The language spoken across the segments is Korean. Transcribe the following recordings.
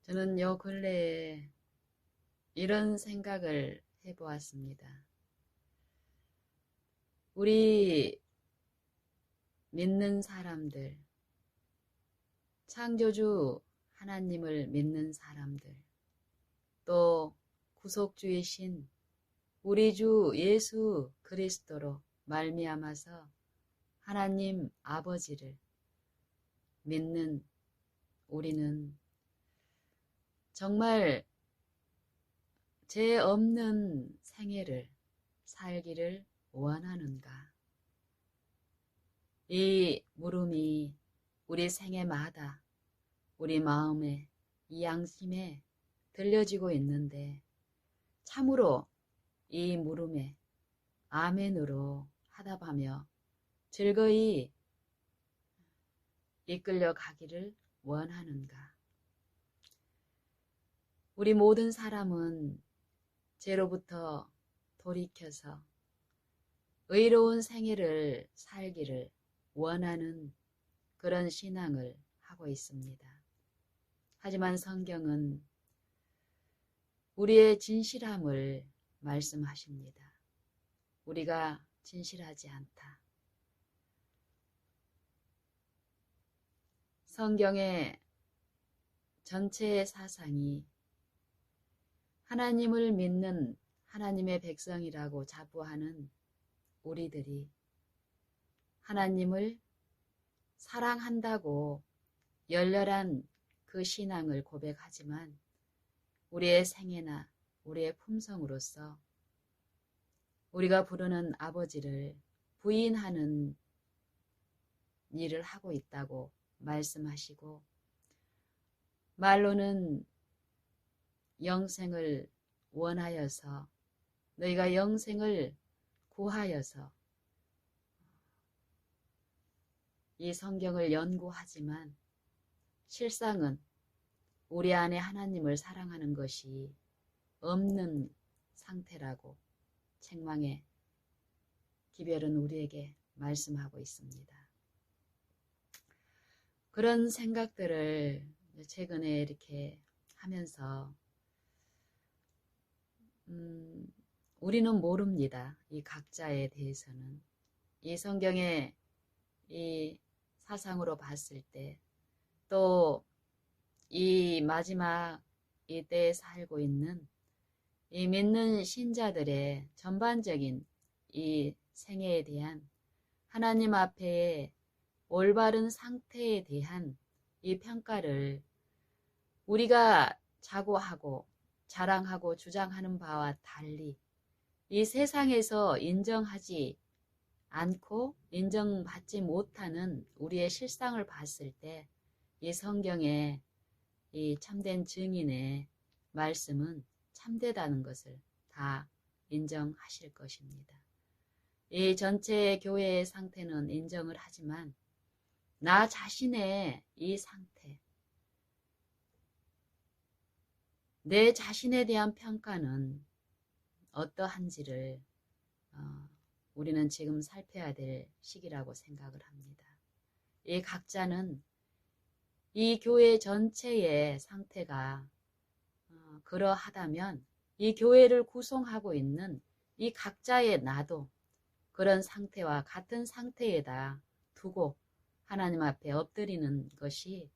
저는 요 근래에 이런 생각을 해보았습니다. 우리 믿는 사람들, 창조주 하나님을 믿는 사람들, 또 구속주이신 우리 주 예수 그리스도로 말미암아서 하나님 아버지를 믿는 우리는 정말 죄 없는 생애를 살기를 원하는가? 이 물음이 우리 생애마다 우리 마음에, 이 양심에 들려지고 있는데 참으로 이 물음에 아멘으로 하답하며 즐거이 이끌려 가기를 원하는가? 우리 모든 사람은 죄로부터 돌이켜서 의로운 생애를 살기를 원하는 그런 신앙을 하고 있습니다. 하지만 성경은 우리의 진실함을 말씀하십니다. 우리가 진실하지 않다. 성경의 전체의 사상이 하나님을 믿는 하나님의 백성이라고 자부하는 우리들이 하나님을 사랑한다고 열렬한 그 신앙을 고백하지만 우리의 생애나 우리의 품성으로서 우리가 부르는 아버지를 부인하는 일을 하고 있다고 말씀하시고 말로는 영생을 원하여서 너희가 영생을 구하여서 이 성경을 연구하지만 실상은 우리 안에 하나님을 사랑하는 것이 없는 상태라고 책망의 기별은 우리에게 말씀하고 있습니다. 그런 생각들을 최근에 이렇게 하면서 우리는 모릅니다. 이 각자에 대해서는. 이 성경의 이 사상으로 봤을 때 또 이 마지막 이 때에 살고 있는 이 믿는 신자들의 전반적인 이 생애에 대한 하나님 앞에 올바른 상태에 대한 이 평가를 우리가 자고하고 자랑하고 주장하는 바와 달리 이 세상에서 인정하지 않고 인정받지 못하는 우리의 실상을 봤을 때 이 성경의 이 참된 증인의 말씀은 참되다는 것을 다 인정하실 것입니다. 이 전체 교회의 상태는 인정을 하지만 나 자신의 이 상태, 내 자신에 대한 평가는 어떠한지를 우리는 지금 살펴야 될 시기라고 생각을 합니다. 이 각자는 이 교회 전체의 상태가 그러하다면 이 교회를 구성하고 있는 이 각자의 나도 그런 상태와 같은 상태에다 두고 하나님 앞에 엎드리는 것이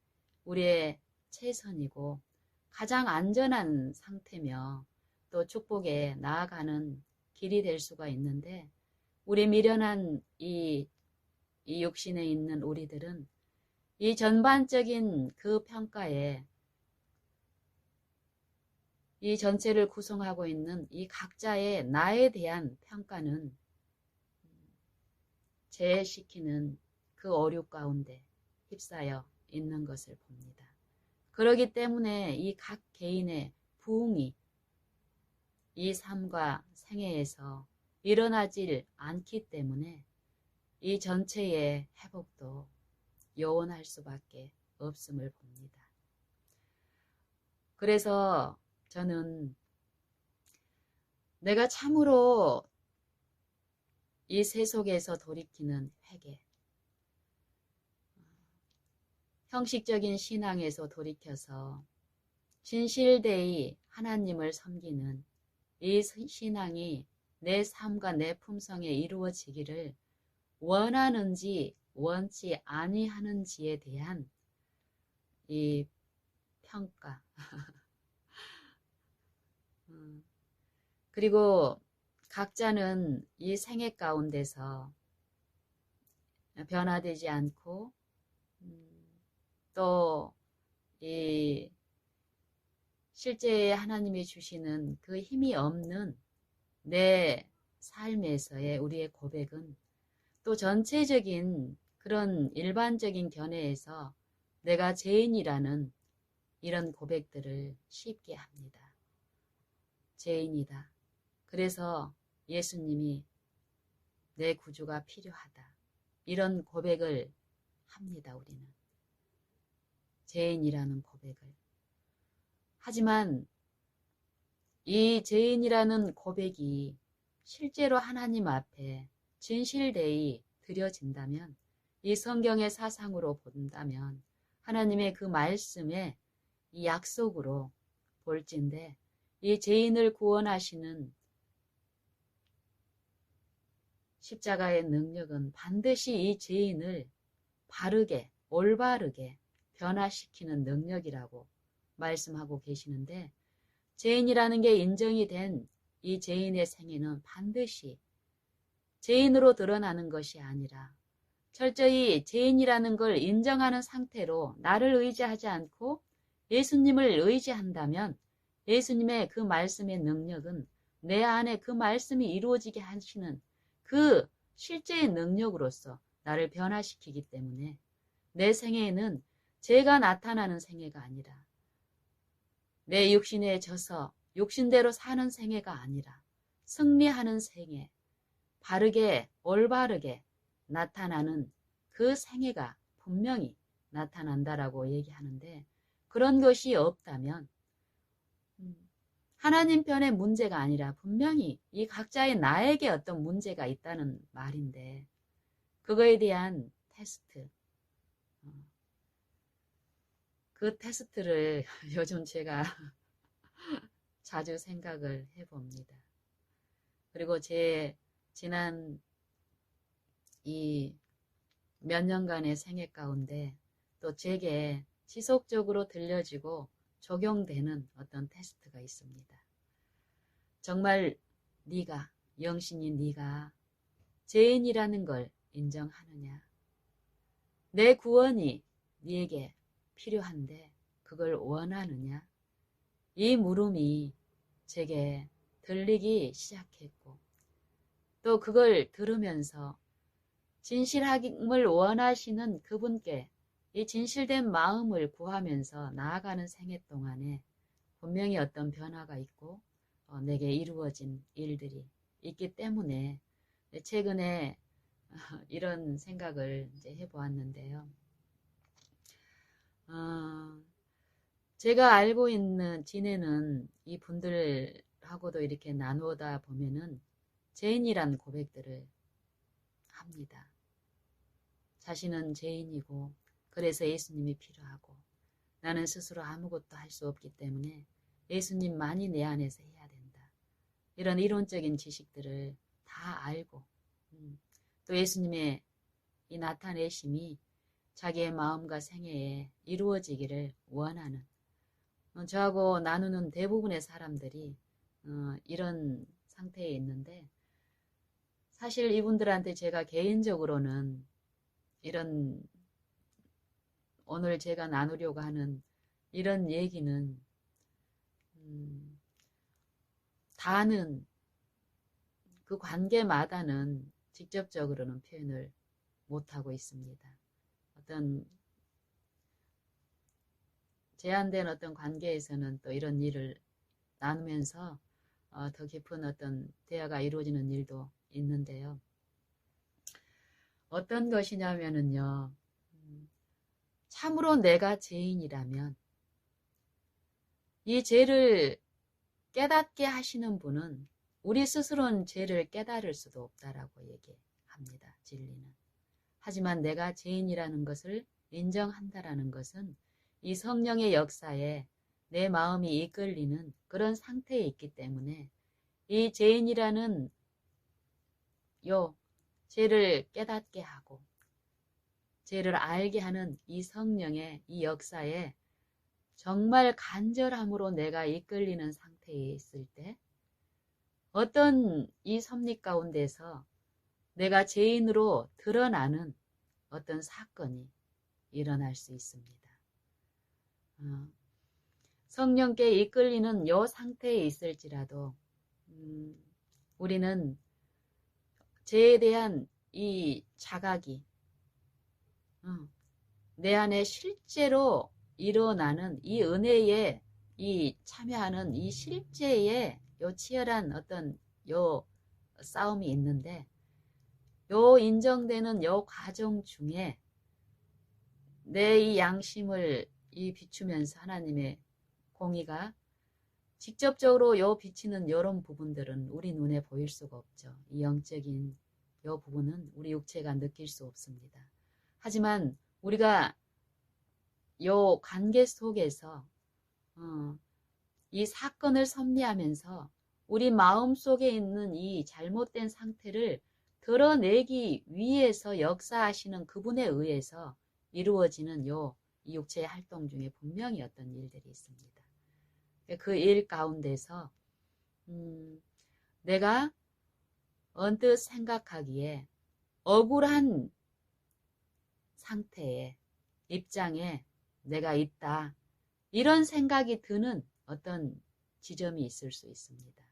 우리의 최선이고 가장 안전한 상태며 또 축복에 나아가는 길이 될 수가 있는데 우리 미련한 이 육신에 있는 우리들은 이 전반적인 그 평가에 이 전체를 구성하고 있는 이 각자의 나에 대한 평가는 제시키는 그 어류 가운데 휩싸여 있는 것을 봅니다. 그렇기 때문에 이 각 개인의 부흥이 이 삶과 생애에서 일어나질 않기 때문에 이 전체의 회복도 요원할 수밖에 없음을 봅니다. 그래서 저는 내가 참으로 이 세속에서 돌이키는 회개, 형식적인 신앙에서 돌이켜서 진실되이 하나님을 섬기는 이 신앙이 내 삶과 내 품성에 이루어지기를 원하는지 원치 아니하는지에 대한 이 평가. 그리고 각자는 이 생애 가운데서 변화되지 않고 또 이 실제 하나님이 주시는 그 힘이 없는 내 삶에서의 우리의 고백은 또 전체적인 그런 일반적인 견해에서 내가 죄인이라는 이런 고백들을 쉽게 합니다. 죄인이다. 그래서 예수님이 내 구주가 필요하다. 이런 고백을 합니다. 우리는. 죄인이라는 고백을. 하지만 이 죄인이라는 고백이 실제로 하나님 앞에 진실되이 드려진다면, 이 성경의 사상으로 본다면 하나님의 그 말씀의 이 약속으로 볼진데, 이 죄인을 구원하시는 십자가의 능력은 반드시 이 죄인을 바르게, 올바르게 변화시키는 능력이라고 말씀하고 계시는데, 죄인이라는 게 인정이 된 이 죄인의 생애는 반드시 죄인으로 드러나는 것이 아니라 철저히 죄인이라는 걸 인정하는 상태로 나를 의지하지 않고 예수님을 의지한다면 예수님의 그 말씀의 능력은 내 안에 그 말씀이 이루어지게 하시는 그 실제의 능력으로서 나를 변화시키기 때문에 내 생애에는 죄가 나타나는 생애가 아니라 내 육신에 져서 육신대로 사는 생애가 아니라 승리하는 생애, 바르게 올바르게 나타나는 그 생애가 분명히 나타난다라고 얘기하는데, 그런 것이 없다면 하나님 편의 문제가 아니라 분명히 이 각자의 나에게 어떤 문제가 있다는 말인데, 그거에 대한 테스트, 그 테스트를 요즘 제가 자주 생각을 해봅니다. 그리고 제 지난 이 몇 년간의 생애 가운데 또 제게 지속적으로 들려지고 적용되는 어떤 테스트가 있습니다. 정말 네가, 영신이 네가 죄인이라는 걸 인정하느냐? 내 구원이 네게 필요한데 그걸 원하느냐? 이 물음이 제게 들리기 시작했고, 또 그걸 들으면서 진실함을 원하시는 그분께 이 진실된 마음을 구하면서 나아가는 생애 동안에 분명히 어떤 변화가 있고 내게 이루어진 일들이 있기 때문에 최근에 이런 생각을 이제 해보았는데요. 제가 알고 있는 지내는 이 분들하고도 이렇게 나누다 보면은 죄인이란 고백들을 합니다. 자신은 죄인이고 그래서 예수님이 필요하고 나는 스스로 아무것도 할 수 없기 때문에 예수님만이 내 안에서 해야 된다. 이런 이론적인 지식들을 다 알고 또 예수님의 이 나타내심이 자기의 마음과 생애에 이루어지기를 원하는, 저하고 나누는 대부분의 사람들이 이런 상태에 있는데, 사실 이분들한테 제가 개인적으로는 이런 오늘 제가 나누려고 하는 이런 얘기는 다는 그 관계마다는 직접적으로는 표현을 못하고 있습니다. 어떤 제한된 어떤 관계에서는 또 이런 일을 나누면서 더 깊은 어떤 대화가 이루어지는 일도 있는데요. 어떤 것이냐면은요, 참으로 내가 죄인이라면 이 죄를 깨닫게 하시는 분은 우리 스스로는 죄를 깨달을 수도 없다라고 얘기합니다. 진리는. 하지만 내가 죄인이라는 것을 인정한다라는 것은 이 성령의 역사에 내 마음이 이끌리는 그런 상태에 있기 때문에 이 죄인이라는 요 죄를 깨닫게 하고 죄를 알게 하는 이 성령의 이 역사에 정말 간절함으로 내가 이끌리는 상태에 있을 때 어떤 이 섭리 가운데서 내가 죄인으로 드러나는 어떤 사건이 일어날 수 있습니다. 성령께 이끌리는 요 상태에 있을지라도 우리는 죄에 대한 이 자각이 내 안에 실제로 일어나는 이 은혜에 이 참여하는 이 실제의 요 치열한 어떤 요 싸움이 있는데 요 인정되는 요 과정 중에 내 이 양심을 이 비추면서 하나님의 공의가 직접적으로 요 비치는 이런 부분들은 우리 눈에 보일 수가 없죠. 이 영적인 요 부분은 우리 육체가 느낄 수 없습니다. 하지만 우리가 요 관계 속에서 이 사건을 섭리하면서 우리 마음속에 있는 이 잘못된 상태를 드러내기 위해서 역사하시는 그분에 의해서 이루어지는 이 육체의 활동 중에 분명히 어떤 일들이 있습니다. 그 일 가운데서 내가 언뜻 생각하기에 억울한 상태에 입장에 내가 있다. 이런 생각이 드는 어떤 지점이 있을 수 있습니다.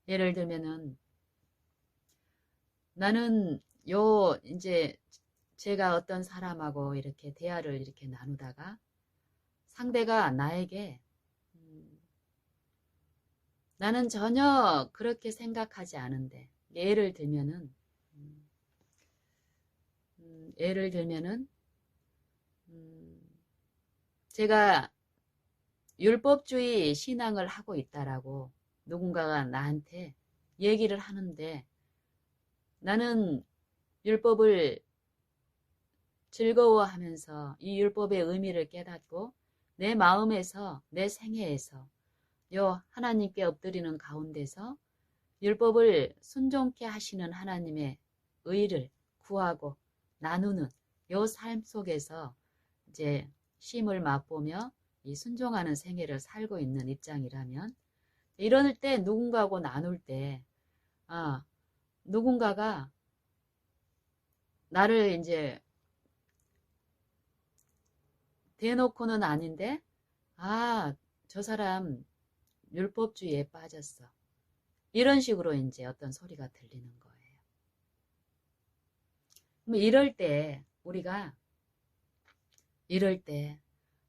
예를 들면은 나는 이제 제가 어떤 사람하고 이렇게 대화를 이렇게 나누다가 상대가 나에게 나는 전혀 그렇게 생각하지 않은데 예를 들면은 제가 율법주의 신앙을 하고 있다라고 누군가가 나한테 얘기를 하는데 나는 율법을 즐거워하면서 이 율법의 의미를 깨닫고 내 마음에서 내 생애에서 요 하나님께 엎드리는 가운데서 율법을 순종케 하시는 하나님의 의를 구하고 나누는 요 삶 속에서 이제 쉼을 맛보며 이 순종하는 생애를 살고 있는 입장이라면 이럴 때 누군가하고 나눌 때 누군가가 나를 이제 대놓고는 아닌데 저 사람 율법주의에 빠졌어. 이런 식으로 이제 어떤 소리가 들리는 거예요. 그럼 이럴 때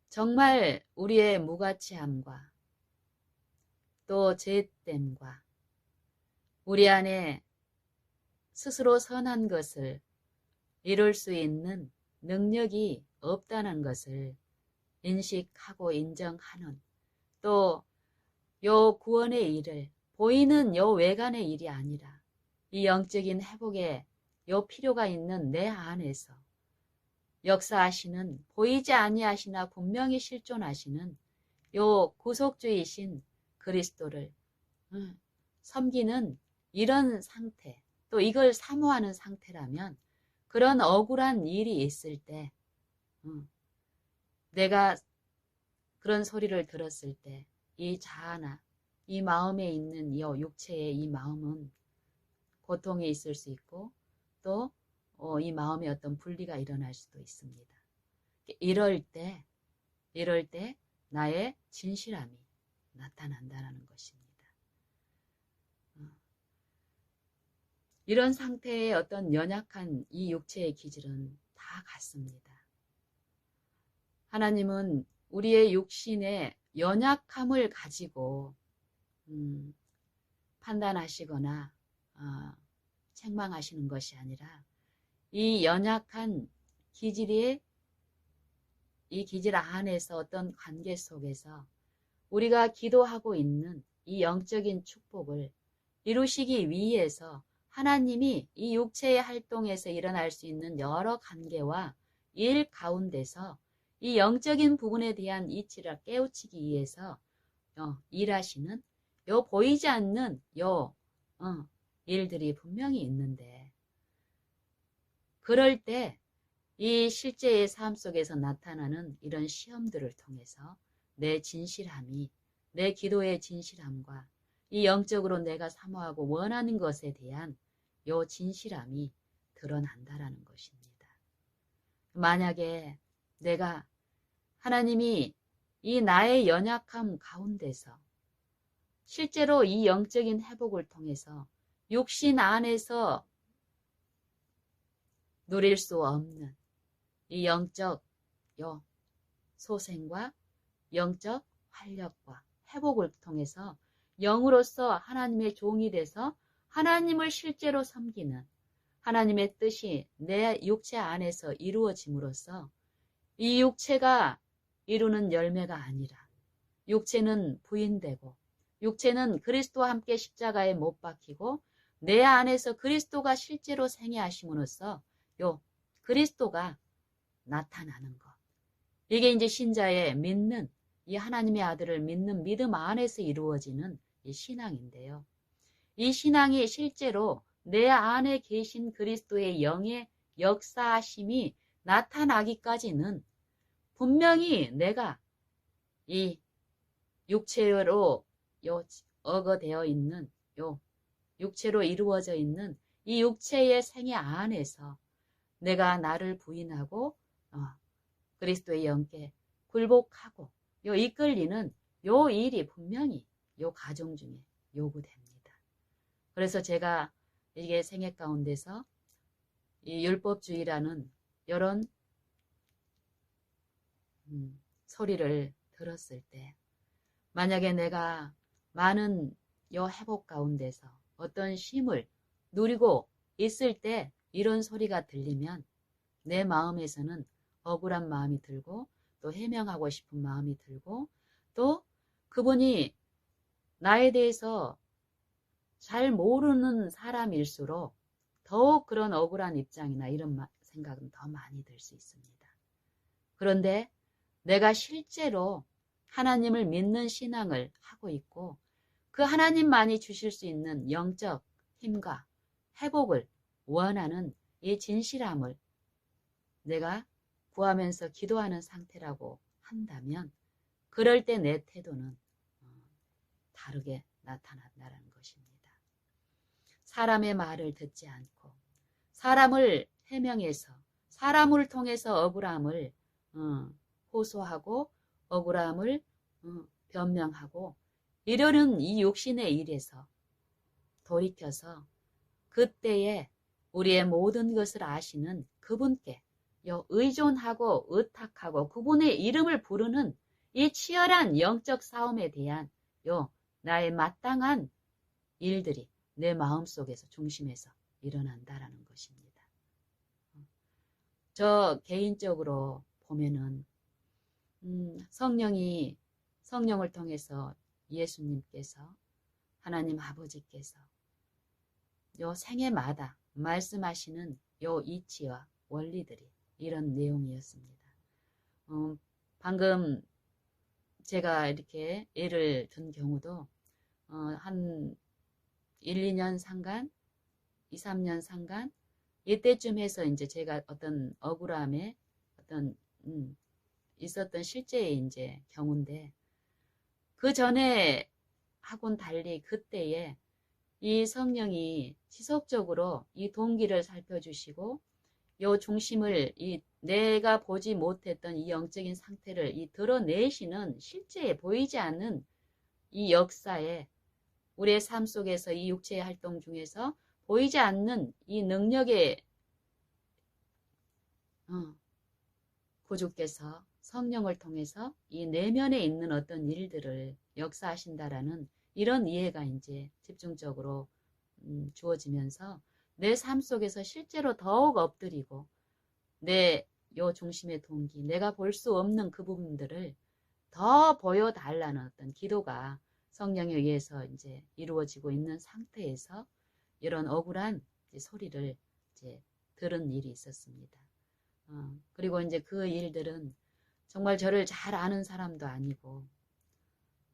정말 우리의 무가치함과 또 죄됨과 우리 안에 스스로 선한 것을 이룰 수 있는 능력이 없다는 것을 인식하고 인정하는 또 요 구원의 일을 보이는 요 외관의 일이 아니라 이 영적인 회복에 요 필요가 있는 내 안에서 역사하시는 보이지 아니하시나 분명히 실존하시는 요 구속주이신 그리스도를 섬기는 이런 상태 또 이걸 사모하는 상태라면 그런 억울한 일이 있을 때 내가 그런 소리를 들었을 때 이 자아나 이 마음에 있는 이 육체의 이 마음은 고통이 있을 수 있고 또 이 마음에 어떤 분리가 일어날 수도 있습니다. 이럴 때 나의 진실함이 나타난다는 것입니다. 이런 상태의 어떤 연약한 이 육체의 기질은 다 같습니다. 하나님은 우리의 육신의 연약함을 가지고 판단하시거나 책망하시는 것이 아니라 이 연약한 기질의 이 기질 안에서 어떤 관계 속에서 우리가 기도하고 있는 이 영적인 축복을 이루시기 위해서 하나님이 이 육체의 활동에서 일어날 수 있는 여러 관계와 일 가운데서 이 영적인 부분에 대한 이치를 깨우치기 위해서 일하시는 요 보이지 않는 요 일들이 분명히 있는데, 그럴 때 이 실제의 삶 속에서 나타나는 이런 시험들을 통해서 내 진실함이, 내 기도의 진실함과 이 영적으로 내가 사모하고 원하는 것에 대한 요 진실함이 드러난다라는 것입니다. 만약에 내가 하나님이 이 나의 연약함 가운데서 실제로 이 영적인 회복을 통해서 육신 안에서 누릴 수 없는 이 영적 소생과 영적 활력과 회복을 통해서 영으로서 하나님의 종이 돼서 하나님을 실제로 섬기는 하나님의 뜻이 내 육체 안에서 이루어짐으로써 이 육체가 이루는 열매가 아니라 육체는 부인되고 육체는 그리스도와 함께 십자가에 못 박히고 내 안에서 그리스도가 실제로 생애하심으로써 그리스도가 나타나는 것. 이게 이제 신자의 믿는 이 하나님의 아들을 믿는 믿음 안에서 이루어지는 이 신앙인데요. 이 신앙이 실제로 내 안에 계신 그리스도의 영의 역사하심이 나타나기까지는 분명히 내가 이 육체로 어거되어 있는 육체로 이루어져 있는 이 육체의 생애 안에서 내가 나를 부인하고 그리스도의 영께 굴복하고 이끌리는 일이 분명히 가정 중에 요구됩니다. 그래서 제가 이게 생애 가운데서 이 율법주의라는 이런 소리를 들었을 때, 만약에 내가 많은 회복 가운데서 어떤 쉼을 누리고 있을 때 이런 소리가 들리면 내 마음에서는 억울한 마음이 들고 또 해명하고 싶은 마음이 들고 또 그분이 나에 대해서 잘 모르는 사람일수록 더욱 그런 억울한 입장이나 이런 생각은 더 많이 들 수 있습니다. 그런데 내가 실제로 하나님을 믿는 신앙을 하고 있고 그 하나님만이 주실 수 있는 영적 힘과 회복을 원하는 이 진실함을 내가 구하면서 기도하는 상태라고 한다면 그럴 때 내 태도는 다르게 나타난다는 것입니다. 사람의 말을 듣지 않고 사람을 해명해서 사람을 통해서 억울함을 호소하고 억울함을 변명하고 이러는 이 육신의 일에서 돌이켜서 그때에 우리의 모든 것을 아시는 그분께 의존하고 의탁하고 그분의 이름을 부르는 이 치열한 영적 싸움에 대한 나의 마땅한 일들이 내 마음속에서 중심에서 일어난다라는 것입니다. 저 개인적으로 보면은 성령을 통해서 예수님께서 하나님 아버지께서 생애마다 말씀하시는 이치와 원리들이 이런 내용이었습니다. 방금 제가 이렇게 예를 든 경우도 한 1, 2년 상간, 2, 3년 상간 이때쯤 해서 이제 제가 어떤 억울함에 있었던 실제의 이제 경우인데 그 전에 하고는 달리 그때에 이 성령이 지속적으로 이 동기를 살펴주시고 중심을 내가 보지 못했던 이 영적인 상태를 드러내시는 실제 보이지 않는 이 역사에 우리의 삶 속에서 이 육체의 활동 중에서 보이지 않는 이 능력의 구주께서 성령을 통해서 이 내면에 있는 어떤 일들을 역사하신다라는 이런 이해가 이제 집중적으로 주어지면서 내 삶 속에서 실제로 더욱 엎드리고 내 중심의 동기, 내가 볼 수 없는 그 부분들을 더 보여달라는 어떤 기도가 성령에 의해서 이제 이루어지고 있는 상태에서 이런 억울한 소리를 이제 들은 일이 있었습니다. 그리고 이제 그 일들은 정말 저를 잘 아는 사람도 아니고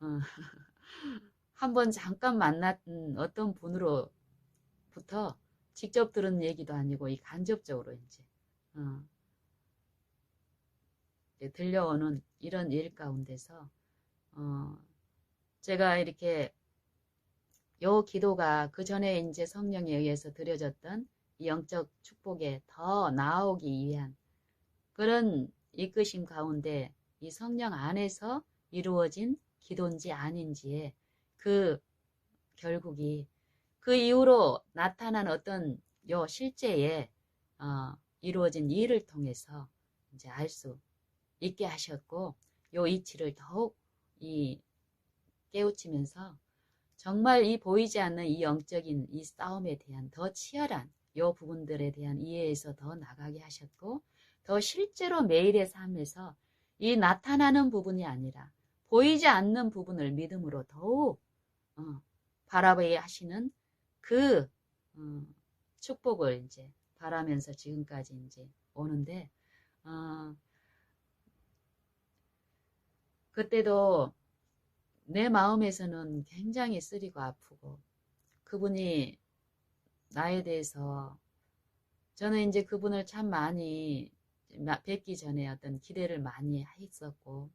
어, 한번 잠깐 만난 어떤 분으로부터 직접 들은 얘기도 아니고 이 간접적으로 어, 이제 들려오는 이런 일 가운데서 어, 제가 이렇게 요 기도가 그 전에 이제 성령에 의해서 드려졌던 이 영적 축복에 더 나아오기 위한 그런 이끄심 가운데 이 성령 안에서 이루어진 기도인지 아닌지에 그 결국이 그 이후로 나타난 어떤 요 실제에 이루어진 일을 통해서 이제 알 수 있게 하셨고 요 이치를 더욱 이 깨우치면서 정말 이 보이지 않는 이 영적인 이 싸움에 대한 더 치열한 요 부분들에 대한 이해에서 더 나가게 하셨고 더 실제로 매일의 삶에서 이 나타나는 부분이 아니라 보이지 않는 부분을 믿음으로 더욱 바라보게 하시는 그 축복을 이제 바라면서 지금까지 이제 오는데 그때도 내 마음에서는 굉장히 쓰리고 아프고 그분이 나에 대해서 저는 이제 그분을 참 많이 뵙기 전에 어떤 기대를 많이 했었고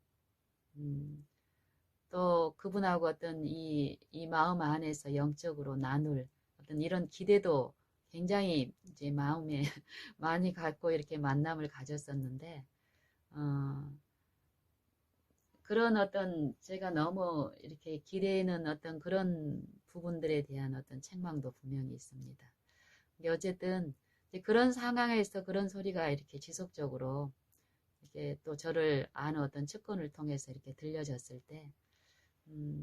또 그분하고 어떤 이 마음 안에서 영적으로 나눌 어떤 이런 기대도 굉장히 이제 마음에 많이 갖고 이렇게 만남을 가졌었는데 그런 어떤 제가 너무 이렇게 기대는 어떤 그런 부분들에 대한 어떤 책망도 분명히 있습니다. 어쨌든 그런 상황에서 그런 소리가 이렇게 지속적으로 이렇게 또 저를 아는 어떤 측근을 통해서 이렇게 들려졌을 때,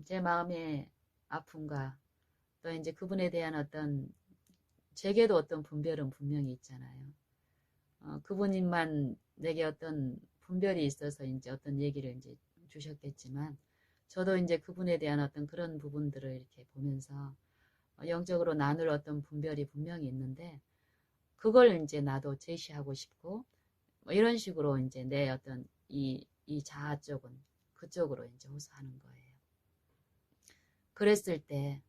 제 마음의 아픔과 또 이제 그분에 대한 어떤 제게도 어떤 분별은 분명히 있잖아요. 그분만 내게 어떤 분별이 있어서 이제 어떤 얘기를 이제 주셨겠지만, 저도 이제 그분에 대한 어떤 그런 부분들을 이렇게 보면서 영적으로 나눌 어떤 분별이 분명히 있는데, 그걸 이제 나도 제시하고 싶고, 뭐 이런 식으로 이제 내 어떤 이 자아 쪽은 그쪽으로 이제 호소하는 거예요. 그랬을 때,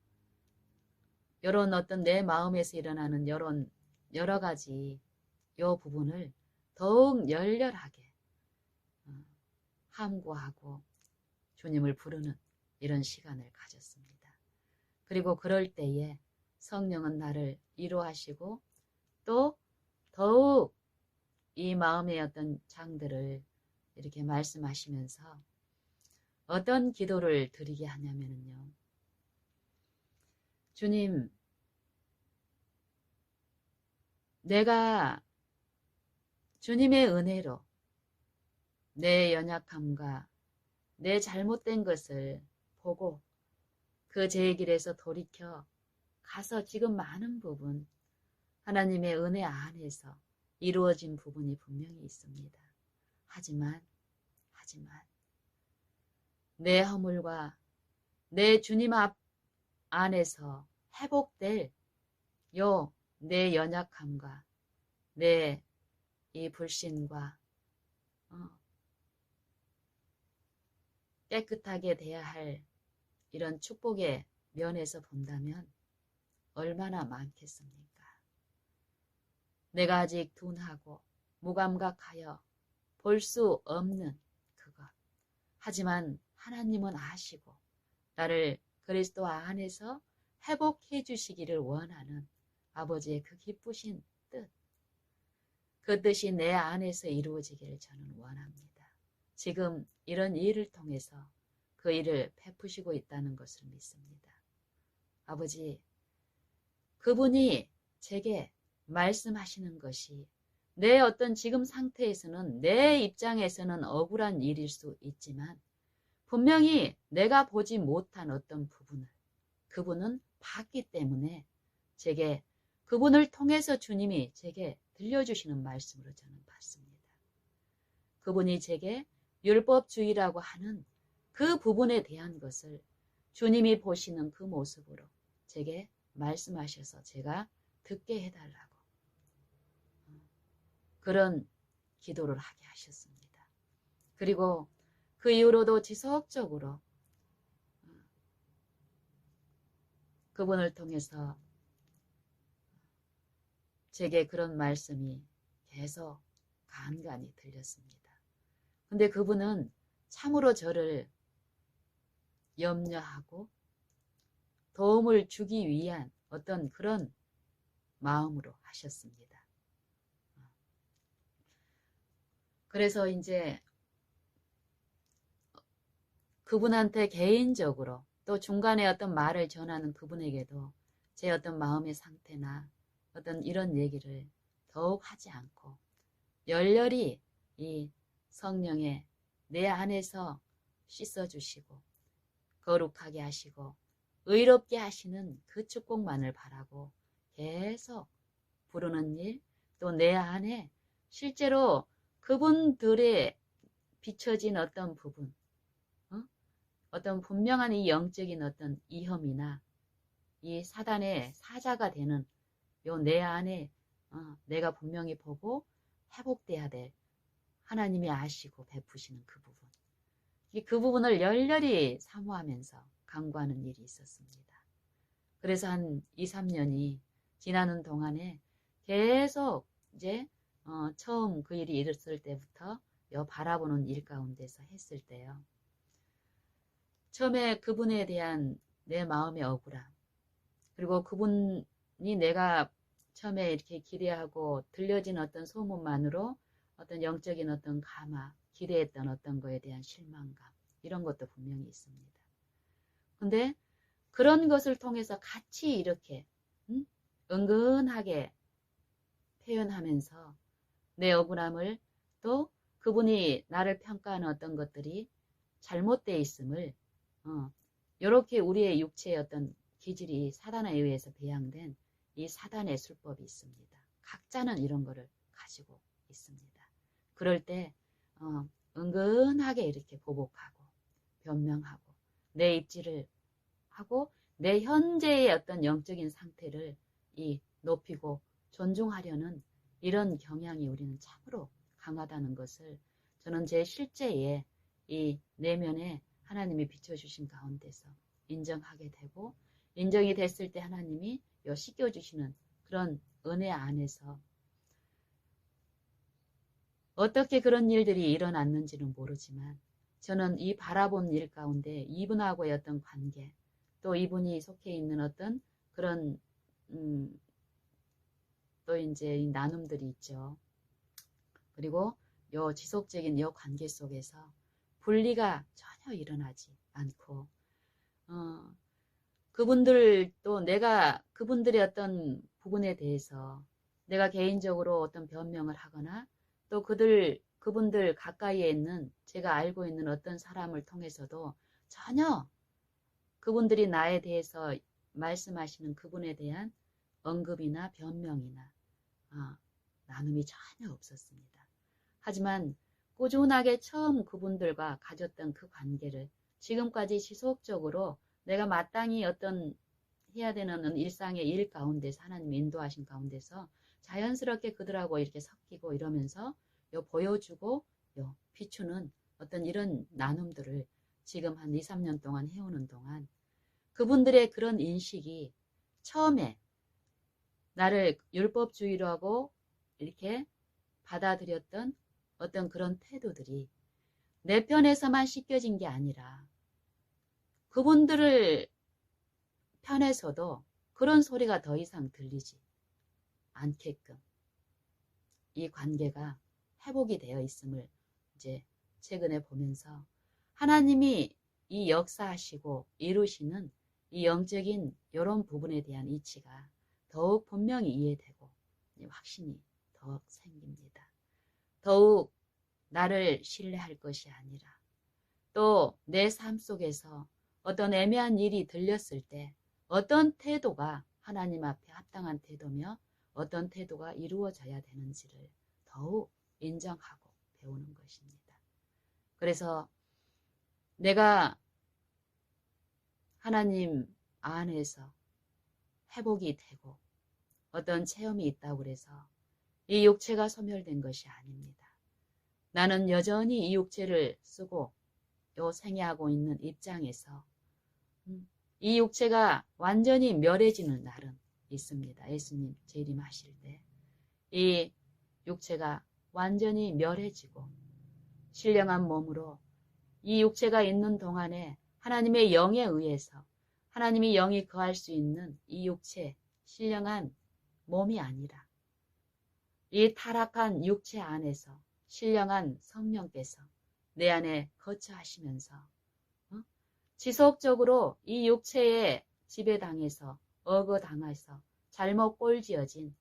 이런 어떤 내 마음에서 일어나는 이런 여러 가지 요 부분을 더욱 열렬하게 함구하고 주님을 부르는 이런 시간을 가졌습니다. 그리고 그럴 때에 성령은 나를 위로하시고 또 더욱 이 마음의 어떤 장들을 이렇게 말씀하시면서 어떤 기도를 드리게 하냐면요. 주님, 내가 주님의 은혜로 내 연약함과 내 잘못된 것을 보고 그 제 길에서 돌이켜 가서 지금 많은 부분 하나님의 은혜 안에서 이루어진 부분이 분명히 있습니다. 하지만 내 허물과 내 주님 앞 안에서 회복될 내 연약함과 내 이 불신과 깨끗하게 돼야 할 이런 축복의 면에서 본다면 얼마나 많겠습니까? 내가 아직 둔하고 무감각하여 볼 수 없는 그것. 하지만 하나님은 아시고 나를 그리스도 안에서 회복해 주시기를 원하는 아버지의 그 기쁘신 뜻. 그 뜻이 내 안에서 이루어지기를 저는 원합니다. 지금 이런 일을 통해서 그 일을 베푸시고 있다는 것을 믿습니다. 아버지, 그분이 제게 말씀하시는 것이 내 어떤 지금 상태에서는 내 입장에서는 억울한 일일 수 있지만 분명히 내가 보지 못한 어떤 부분을 그분은 봤기 때문에 제게 그분을 통해서 주님이 제게 들려주시는 말씀으로 저는 받습니다. 그분이 제게 율법주의라고 하는 그 부분에 대한 것을 주님이 보시는 그 모습으로 제게 말씀하셔서 제가 듣게 해달라고 그런 기도를 하게 하셨습니다. 그리고 그 이후로도 지속적으로 그분을 통해서 제게 그런 말씀이 계속 간간히 들렸습니다. 근데 그분은 참으로 저를 염려하고 도움을 주기 위한 어떤 그런 마음으로 하셨습니다. 그래서 이제 그분한테 개인적으로 또 중간에 어떤 말을 전하는 그분에게도 제 어떤 마음의 상태나 어떤 이런 얘기를 더욱 하지 않고 열렬히 이 성령의 내 안에서 씻어주시고 거룩하게 하시고 의롭게 하시는 그 축복만을 바라고 계속 부르는 일, 또 내 안에 실제로 그분들의 비춰진 어떤 부분, 어떤 분명한 이 영적인 어떤 위험이나 이 사단의 사자가 되는 요 내 안에 내가 분명히 보고 회복돼야 될 하나님이 아시고 베푸시는 그 부분. 그 부분을 열렬히 사모하면서 간구하는 일이 있었습니다. 그래서 한 2, 3년이 지나는 동안에 계속 이제 처음 그 일이 일었을 때부터 요 바라보는 일 가운데서 했을 때요. 처음에 그분에 대한 내 마음의 억울함, 그리고 그분이 내가 처음에 이렇게 기대하고 들려진 어떤 소문만으로 어떤 영적인 어떤 감화, 기대했던 어떤 거에 대한 실망감, 이런 것도 분명히 있습니다. 근데 그런 것을 통해서 같이 이렇게 은근하게 표현하면서 내 억울함을, 또 그분이 나를 평가하는 어떤 것들이 잘못되어 있음을 이렇게 우리의 육체의 어떤 기질이 사단에 의해서 배양된 이 사단의 술법이 있습니다. 각자는 이런 거를 가지고 있습니다. 그럴 때 은근하게 이렇게 보복하고 변명하고 내 입지를 하고 내 현재의 어떤 영적인 상태를 높이고 존중하려는 이런 경향이 우리는 참으로 강하다는 것을 저는 제 실제의 이 내면에 하나님이 비춰주신 가운데서 인정하게 되고, 인정이 됐을 때 하나님이 씻겨주시는 그런 은혜 안에서 어떻게 그런 일들이 일어났는지는 모르지만 저는 이 바라본 일 가운데 이분하고의 어떤 관계, 또 이분이 속해 있는 어떤 그런 또 이제 이 나눔들이 있죠. 그리고 요 지속적인 요 관계 속에서 분리가 전혀 일어나지 않고 그분들도 내가 그분들의 어떤 부분에 대해서 내가 개인적으로 어떤 변명을 하거나 또 그분들 가까이에 있는 제가 알고 있는 어떤 사람을 통해서도 전혀 그분들이 나에 대해서 말씀하시는 그분에 대한 언급이나 변명이나 나눔이 전혀 없었습니다. 하지만 꾸준하게 처음 그분들과 가졌던 그 관계를 지금까지 지속적으로 내가 마땅히 어떤 해야 되는 일상의 일 가운데서 하나님 인도하신 가운데서 자연스럽게 그들하고 이렇게 섞이고 이러면서 보여주고 비추는 어떤 이런 나눔들을 지금 한 2, 3년 동안 해오는 동안 그분들의 그런 인식이 처음에 나를 율법주의라고 이렇게 받아들였던 어떤 그런 태도들이 내 편에서만 씻겨진 게 아니라 그분들을 편에서도 그런 소리가 더 이상 들리지 않게끔 이 관계가 회복이 되어 있음을 이제 최근에 보면서 하나님이 이 역사하시고 이루시는 이 영적인 이런 부분에 대한 이치가 더욱 분명히 이해되고 확신이 더욱 생깁니다. 더욱 나를 신뢰할 것이 아니라 또 내 삶 속에서 어떤 애매한 일이 들렸을 때 어떤 태도가 하나님 앞에 합당한 태도며 어떤 태도가 이루어져야 되는지를 더욱 인정하고 배우는 것입니다. 그래서 내가 하나님 안에서 회복이 되고 어떤 체험이 있다고 해서 이 육체가 소멸된 것이 아닙니다. 나는 여전히 이 육체를 쓰고 요 생애하고 있는 입장에서 이 육체가 완전히 멸해지는 날은 있습니다. 예수님 재림하실 때 이 육체가 완전히 멸해지고 신령한 몸으로 이 육체가 있는 동안에 하나님의 영에 의해서 하나님이 영이 거할 수 있는 이 육체, 신령한 몸이 아니라 이 타락한 육체 안에서 신령한 성령께서 내 안에 거처하시면서 지속적으로 이 육체에 지배당해서 억어당해서 잘못 꼴지어진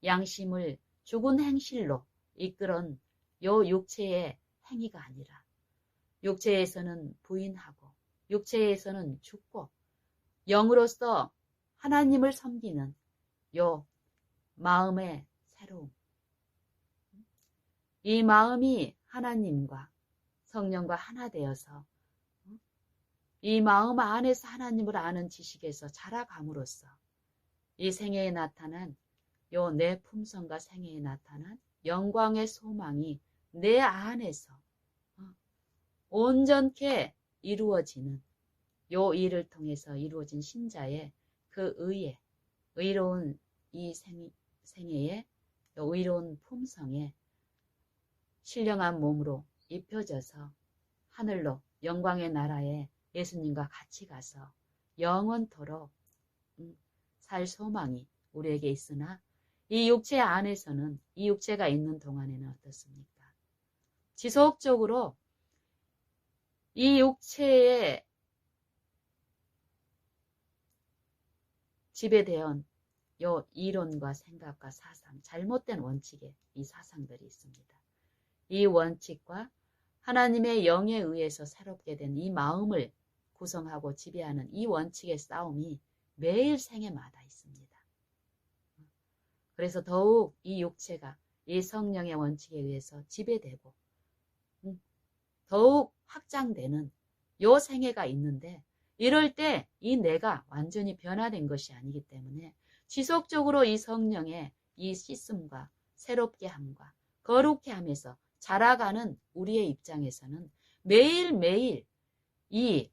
양심을 죽은 행실로 이끌은 요 육체의 행위가 아니라 육체에서는 부인하고 육체에서는 죽고 영으로서 하나님을 섬기는 요 마음의 새로움. 이 마음이 하나님과 성령과 하나 되어서 이 마음 안에서 하나님을 아는 지식에서 자라감으로써 이 생애에 나타난 요 내 품성과 생애에 나타난 영광의 소망이 내 안에서 온전케 이루어지는 요 일을 통해서 이루어진 신자의 그 의에 의로운 이 생애에 의로운 품성에 신령한 몸으로 입혀져서 하늘로 영광의 나라에 예수님과 같이 가서 영원토록 살 소망이 우리에게 있으나 이 육체 안에서는 이 육체가 있는 동안에는 어떻습니까? 지속적으로 이 육체에 지배되어 요 이론과 생각과 사상, 잘못된 원칙의 이 사상들이 있습니다. 이 원칙과 하나님의 영에 의해서 새롭게 된 이 마음을 구성하고 지배하는 이 원칙의 싸움이 매일 생애마다 있습니다. 그래서 더욱 이 육체가 이 성령의 원칙에 의해서 지배되고 더욱 확장되는 요 생애가 있는데 이럴 때 이 내가 완전히 변화된 것이 아니기 때문에 지속적으로 이 성령의 이 씻음과 새롭게 함과 거룩해 함에서 자라가는 우리의 입장에서는 매일매일 이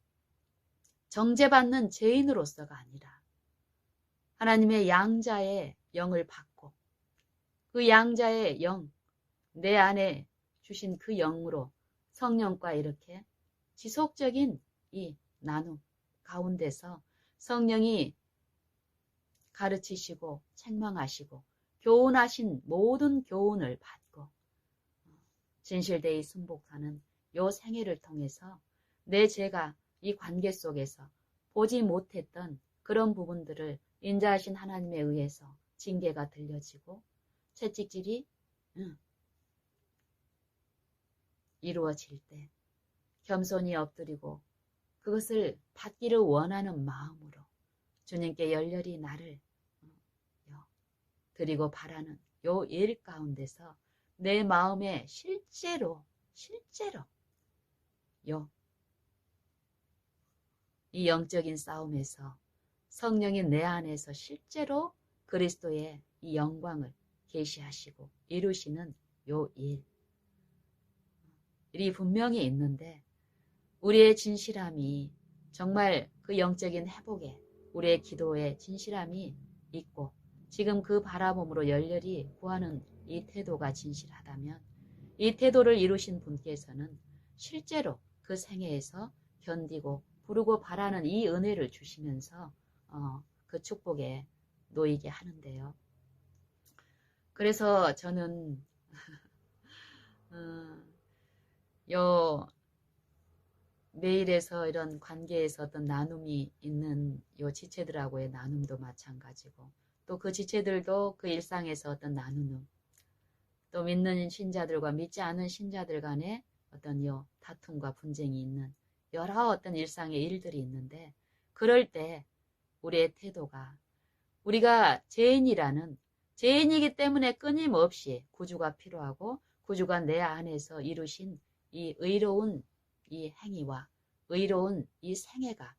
정죄받는 죄인으로서가 아니라 하나님의 양자의 영을 받고 그 양자의 영, 내 안에 주신 그 영으로 성령과 이렇게 지속적인 이 나눔 가운데서 성령이 가르치시고 책망하시고 교훈하신 모든 교훈을 받고 진실되이 순복하는 요 생애를 통해서 내 죄가 이 관계 속에서 보지 못했던 그런 부분들을 인자하신 하나님에 의해서 징계가 들려지고 채찍질이 이루어질 때 겸손히 엎드리고 그것을 받기를 원하는 마음으로 주님께 열렬히 나를 드리고 바라는 요 일 가운데서 내 마음에 실제로 이 영적인 싸움에서 성령이 내 안에서 실제로 그리스도의 이 영광을 계시하시고 이루시는 요 일이 분명히 있는데 우리의 진실함이 정말 그 영적인 회복에 우리의 기도에 진실함이 있고 지금 그 바라봄으로 열렬히 구하는 이 태도가 진실하다면 이 태도를 이루신 분께서는 실제로 그 생애에서 견디고 부르고 바라는 이 은혜를 주시면서 그 축복에 놓이게 하는데요. 그래서 저는 요 매일에서 이런 관계에서 어떤 나눔이 있는 요 지체들하고의 나눔도 마찬가지고 또 그 지체들도 그 일상에서 어떤 나누는 또 믿는 신자들과 믿지 않은 신자들 간의 어떤 요 다툼과 분쟁이 있는 여러 어떤 일상의 일들이 있는데 그럴 때 우리의 태도가 우리가 죄인이기 때문에 끊임없이 구주가 필요하고 구주가 내 안에서 이루신 이 의로운 이 행위와 의로운 이 생애가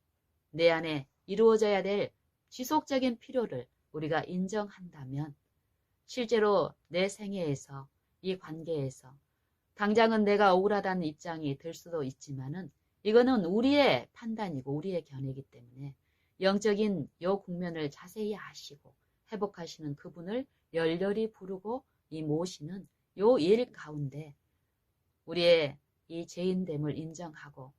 내 안에 이루어져야 될 지속적인 필요를 우리가 인정한다면 실제로 내 생애에서 이 관계에서 당장은 내가 억울하다는 입장이 될 수도 있지만은 이거는 우리의 판단이고 우리의 견해이기 때문에 영적인 요 국면을 자세히 아시고 회복하시는 그분을 열렬히 부르고 이 모시는 요 일 가운데 우리의 이 죄인됨을 인정하고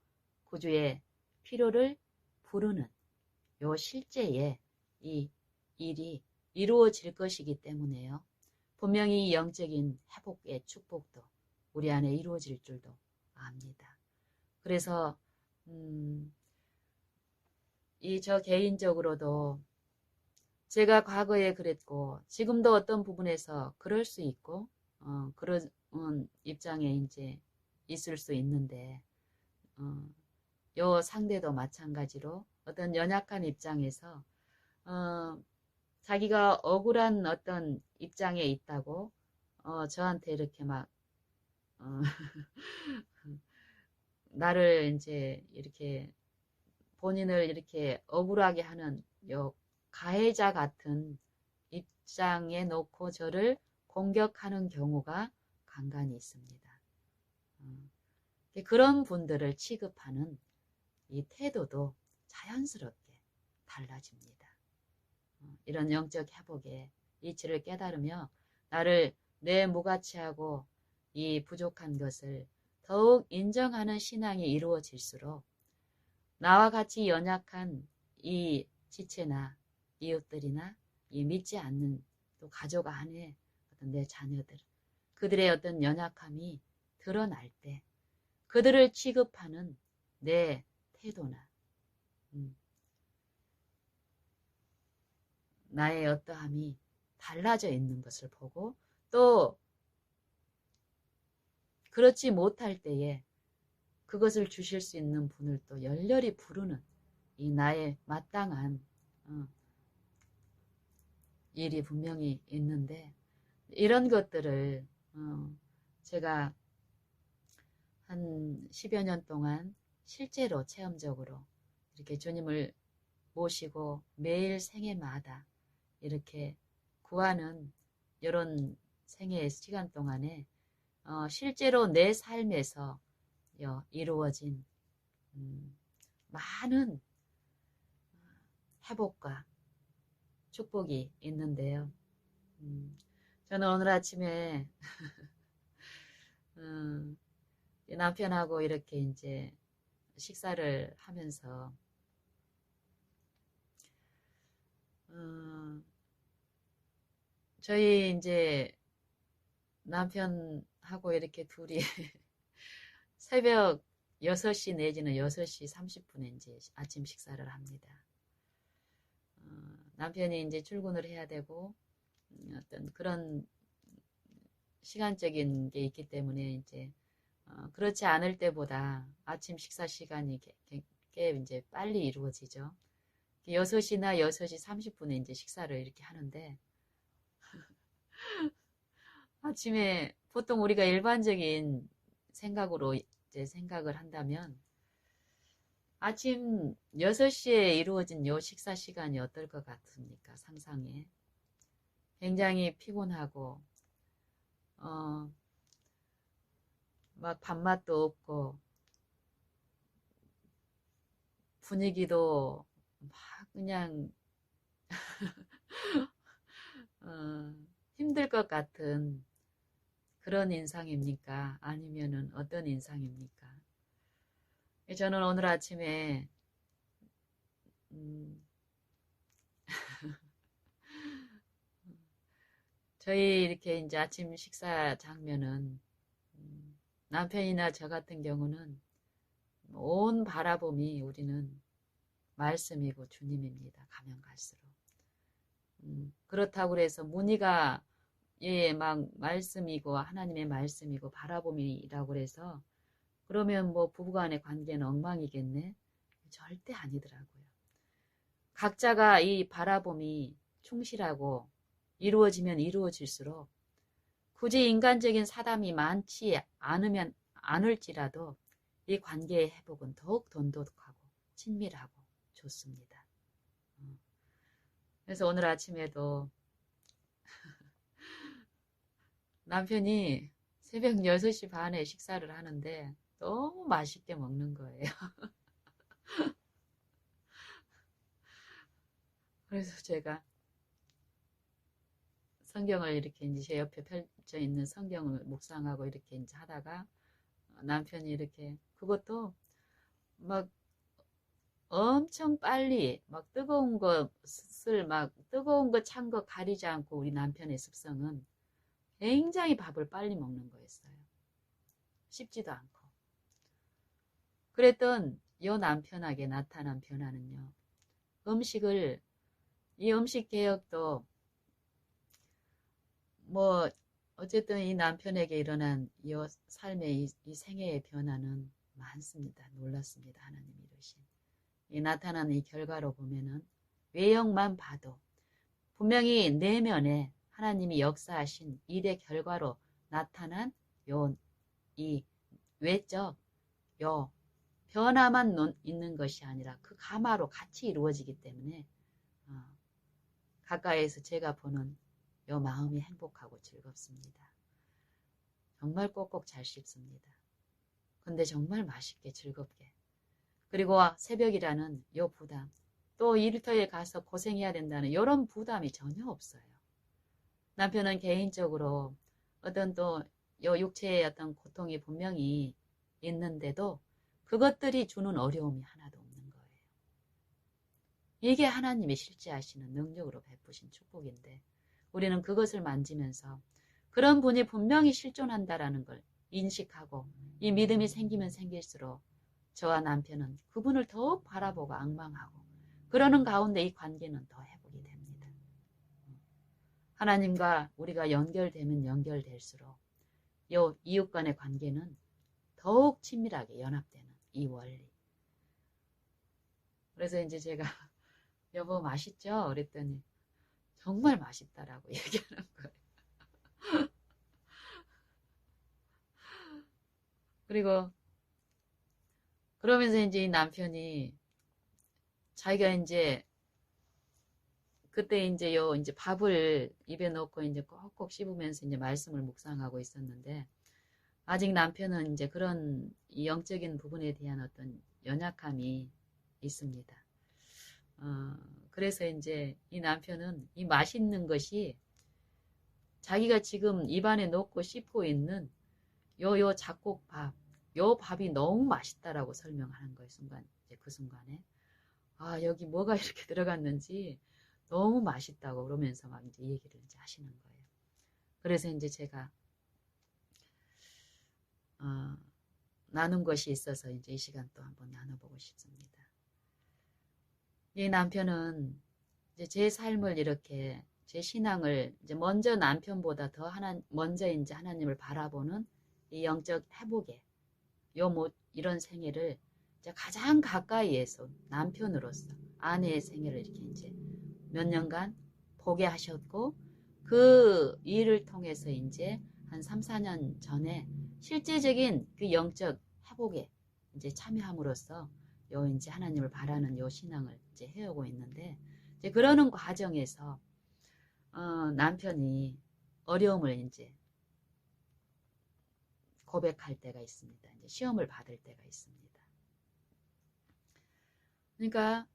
구주의 필요를 부르는 요 실제의 이 일이 이루어질 것이기 때문에요. 분명히 이 영적인 회복의 축복도 우리 안에 이루어질 줄도 압니다. 그래서 이 저 개인적으로도 제가 과거에 그랬고 지금도 어떤 부분에서 그럴 수 있고 그런 입장에 이제 있을 수 있는데 요 상대도 마찬가지로 어떤 연약한 입장에서 자기가 억울한 어떤 입장에 있다고 저한테 이렇게 막 나를 이제 이렇게 본인을 이렇게 억울하게 하는 요 가해자 같은 입장에 놓고 저를 공격하는 경우가 간간히 있습니다. 그런 분들을 취급하는 이 태도도 자연스럽게 달라집니다. 이런 영적 회복의 이치를 깨달으며 나를 내 무가치하고 이 부족한 것을 더욱 인정하는 신앙이 이루어질수록 나와 같이 연약한 이 지체나 이웃들이나 이 믿지 않는 또 가족 안에 어떤 내 자녀들 그들의 어떤 연약함이 드러날 때 그들을 취급하는 내 태도나 나의 어떠함이 달라져 있는 것을 보고 또 그렇지 못할 때에 그것을 주실 수 있는 분을 또 열렬히 부르는 이 나의 마땅한 일이 분명히 있는데 이런 것들을 제가 한 10여 년 동안 실제로 체험적으로 이렇게 주님을 모시고 매일 생애마다 이렇게 구하는 이런 생애의 시간 동안에 실제로 내 삶에서 이루어진 많은 회복과 축복이 있는데요. 저는 오늘 아침에 남편하고 이렇게 이제 식사를 하면서 저희 이제 남편하고 이렇게 둘이 새벽 6시 내지는 6시 30분에 이제 아침 식사를 합니다. 남편이 이제 출근을 해야 되고 어떤 그런 시간적인 게 있기 때문에 이제 그렇지 않을 때보다 아침 식사 시간이 꽤 이제 빨리 이루어지죠. 6시나 6시 30분에 이제 식사를 이렇게 하는데 아침에 보통 우리가 일반적인 생각으로 이제 생각을 한다면 아침 6시에 이루어진 요 식사 시간이 어떨 것 같습니까? 상상에. 굉장히 피곤하고 막 밥맛도 없고 분위기도 막 그냥 힘들 것 같은 그런 인상입니까? 아니면은 어떤 인상입니까? 저는 오늘 아침에 저희 이렇게 이제 아침 식사 장면은 남편이나 저 같은 경우는 온 바라봄이 우리는 말씀이고 주님입니다. 가면 갈수록. 그렇다고 해서 문의가 막 말씀이고 하나님의 말씀이고 바라봄이라고 해서 그러면 뭐 부부간의 관계는 엉망이겠네? 절대 아니더라고요. 각자가 이 바라봄이 충실하고 이루어지면 이루어질수록 굳이 인간적인 사담이 많지 않을지라도 이 관계의 회복은 더욱 돈독하고 친밀하고 좋습니다. 그래서 오늘 아침에도 남편이 새벽 6시 반에 식사를 하는데 너무 맛있게 먹는 거예요. 그래서 제가 성경을 이렇게 이제 제 옆에 펼쳐 있는 성경을 묵상하고 이렇게 이제 하다가 남편이 이렇게 그것도 막 엄청 빨리 막 뜨거운 것을 막 뜨거운 거 찬 거 가리지 않고 우리 남편의 습성은 굉장히 밥을 빨리 먹는 거였어요. 씹지도 않고. 그랬던 요 남편에게 나타난 변화는요. 이 음식 개혁도 뭐 어쨌든 이 남편에게 일어난 이 삶의 이 생애의 변화는 많습니다. 놀랐습니다. 하나님이 이루신. 이 나타나는 이 결과로 보면은 외형만 봐도 분명히 내면에 하나님이 역사하신 일의 결과로 나타난 이 외적 변화만 있는 것이 아니라 그 가마로 같이 이루어지기 때문에 가까이에서 제가 보는 요 마음이 행복하고 즐겁습니다. 정말 꼭꼭 잘 씹습니다. 근데 정말 맛있게 즐겁게. 그리고 새벽이라는 요 부담, 또 일터에 가서 고생해야 된다는 이런 부담이 전혀 없어요. 남편은 개인적으로 어떤 또 요 육체의 어떤 고통이 분명히 있는데도 그것들이 주는 어려움이 하나도 없는 거예요. 이게 하나님이 실제하시는 능력으로 베푸신 축복인데 우리는 그것을 만지면서 그런 분이 분명히 실존한다라는 걸 인식하고 이 믿음이 생기면 생길수록 저와 남편은 그분을 더욱 바라보고 앙망하고 그러는 가운데 이 관계는 더 회복이 됩니다. 하나님과 우리가 연결되면 연결될수록 이 이웃 간의 관계는 더욱 친밀하게 연합되는 이 원리. 그래서 이제 제가 여보 맛있죠? 그랬더니 정말 맛있다라고 얘기하는 거예요. 그리고 그러면서 이제 이 남편이 자기가 이제 그때 이제 이제 밥을 입에 넣고 이제 꼭꼭 씹으면서 이제 말씀을 묵상하고 있었는데 아직 남편은 이제 그런 이 영적인 부분에 대한 어떤 연약함이 있습니다. 그래서 이제 이 남편은 이 맛있는 것이 자기가 지금 입안에 넣고 씹고 있는 요 잡곡밥, 요 밥이 너무 맛있다라고 설명하는 거예요. 이제 그 순간에. 여기 뭐가 이렇게 들어갔는지 너무 맛있다고 그러면서 막 이제 얘기를 이제 하시는 거예요. 그래서 이제 제가, 나눈 것이 있어서 이제 이 시간 또 한번 나눠보고 싶습니다. 이 남편은 이제 제 삶을 이렇게 제 신앙을 이제 먼저 남편보다 더 먼저 이제 하나님을 바라보는 이 영적 회복에 이런 생애를 이제 가장 가까이에서 남편으로서 아내의 생애를 이렇게 이제 몇 년간 보게 하셨고 그 일을 통해서 이제 한 3, 4년 전에 실제적인 그 영적 회복에 이제 참여함으로써 이제 하나님을 바라는 신앙을 이제 해오고 있는데 이제 그러는 과정에서 남편이 어려움을 이제 고백할 때가 있습니다. 이제 시험을 받을 때가 있습니다. 그러니까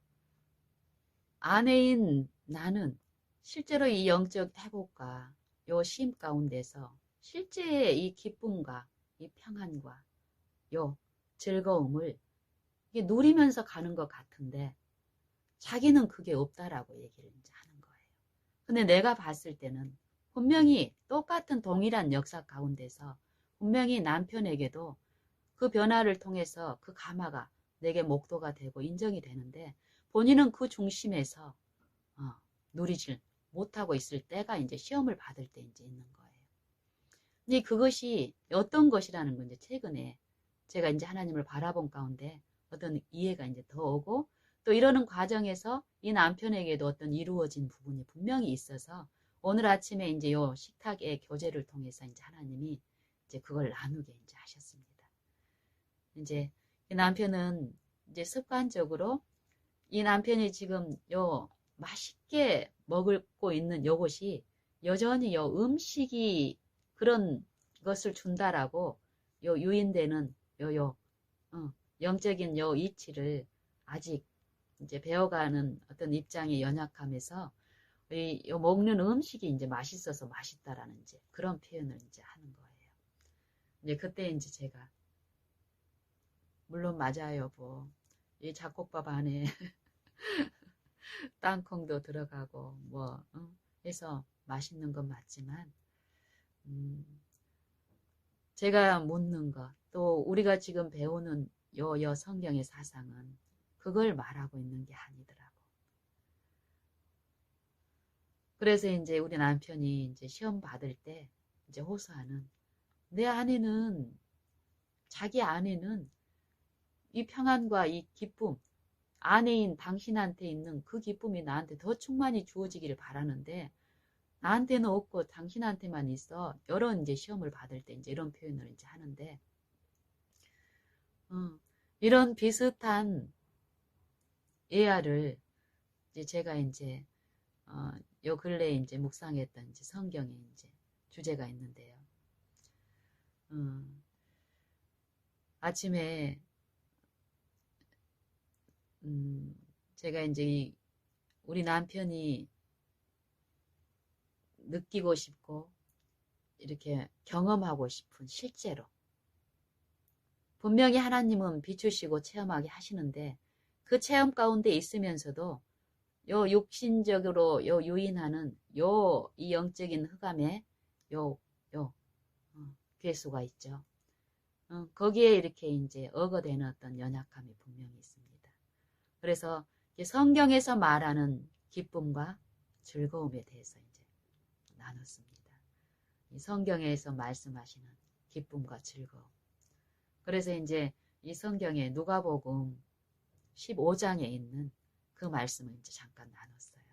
아내인 나는 실제로 이 영적 회복과 요 쉼 가운데서 실제의 이 기쁨과 이 평안과 요 즐거움을 이게 누리면서 가는 것 같은데 자기는 그게 없다라고 얘기를 이제 하는 거예요. 근데 내가 봤을 때는 분명히 똑같은 동일한 역사 가운데서 분명히 남편에게도 그 변화를 통해서 그 가마가 내게 목도가 되고 인정이 되는데 본인은 그 중심에서 누리질 못하고 있을 때가 이제 시험을 받을 때 이제 있는 거예요. 근데 그것이 어떤 것이라는 건 이제 최근에 제가 이제 하나님을 바라본 가운데 어떤 이해가 이제 더 오고 또 이러는 과정에서 이 남편에게도 어떤 이루어진 부분이 분명히 있어서 오늘 아침에 이제 요 식탁의 교제를 통해서 이제 하나님이 이제 그걸 나누게 이제 하셨습니다. 이제 이 남편은 이제 습관적으로 이 남편이 지금 맛있게 먹고 있는 요것이 여전히 음식이 그런 것을 준다라고 요 유인되는 영적인 요 이치를 아직 이제 배워가는 어떤 입장의 연약함에서 요 먹는 음식이 이제 맛있어서 맛있다라는 이제 그런 표현을 이제 하는 거예요. 이제 그때 이제 제가 물론 맞아요, 여보. 이 잡곡밥 안에 땅콩도 들어가고 뭐 해서 맛있는 건 맞지만 제가 묻는 것, 또 우리가 지금 배우는 요 성경의 사상은 그걸 말하고 있는 게 아니더라고. 그래서 이제 우리 남편이 이제 시험 받을 때 이제 호소하는 자기 아내는 이 평안과 이 기쁨, 아내인 당신한테 있는 그 기쁨이 나한테 더 충만히 주어지기를 바라는데 나한테는 없고 당신한테만 있어. 이런 이제 시험을 받을 때 이제 이런 표현을 이제 하는데, 이런 비슷한 예화를 이제 제가 이제 요 근래에 이제 묵상했던 이제 성경에 이제 주제가 있는데요. 아침에 제가 이제 우리 남편이 느끼고 싶고 이렇게 경험하고 싶은 실제로 분명히 하나님은 비추시고 체험하게 하시는데 그 체험 가운데 있으면서도 요 육신적으로 요 유인하는 이 영적인 흑암에 괴수가 있죠. 거기에 이렇게 이제 억어되는 어떤 연약함이 분명히 있습니다. 그래서 성경에서 말하는 기쁨과 즐거움에 대해서 이제 나눴습니다. 이 성경에서 말씀하시는 기쁨과 즐거움. 그래서 이제 이 성경에 누가복음 15장에 있는 그 말씀을 이제 잠깐 나눴어요.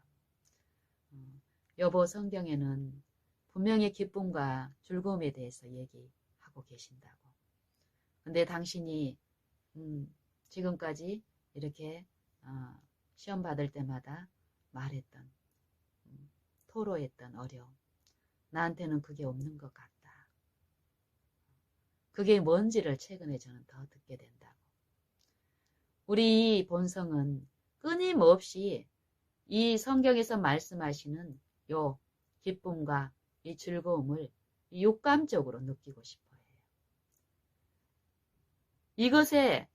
여보, 성경에는 분명히 기쁨과 즐거움에 대해서 얘기하고 계신다고. 근데 당신이 지금까지 이렇게 시험 받을 때마다 말했던 토로했던 어려움, 나한테는 그게 없는 것 같다. 그게 뭔지를 최근에 저는 더 듣게 된다고. 우리 본성은 끊임없이 이 성경에서 말씀하시는 요 기쁨과 이 즐거움을 육감적으로 느끼고 싶어 해요. 이것에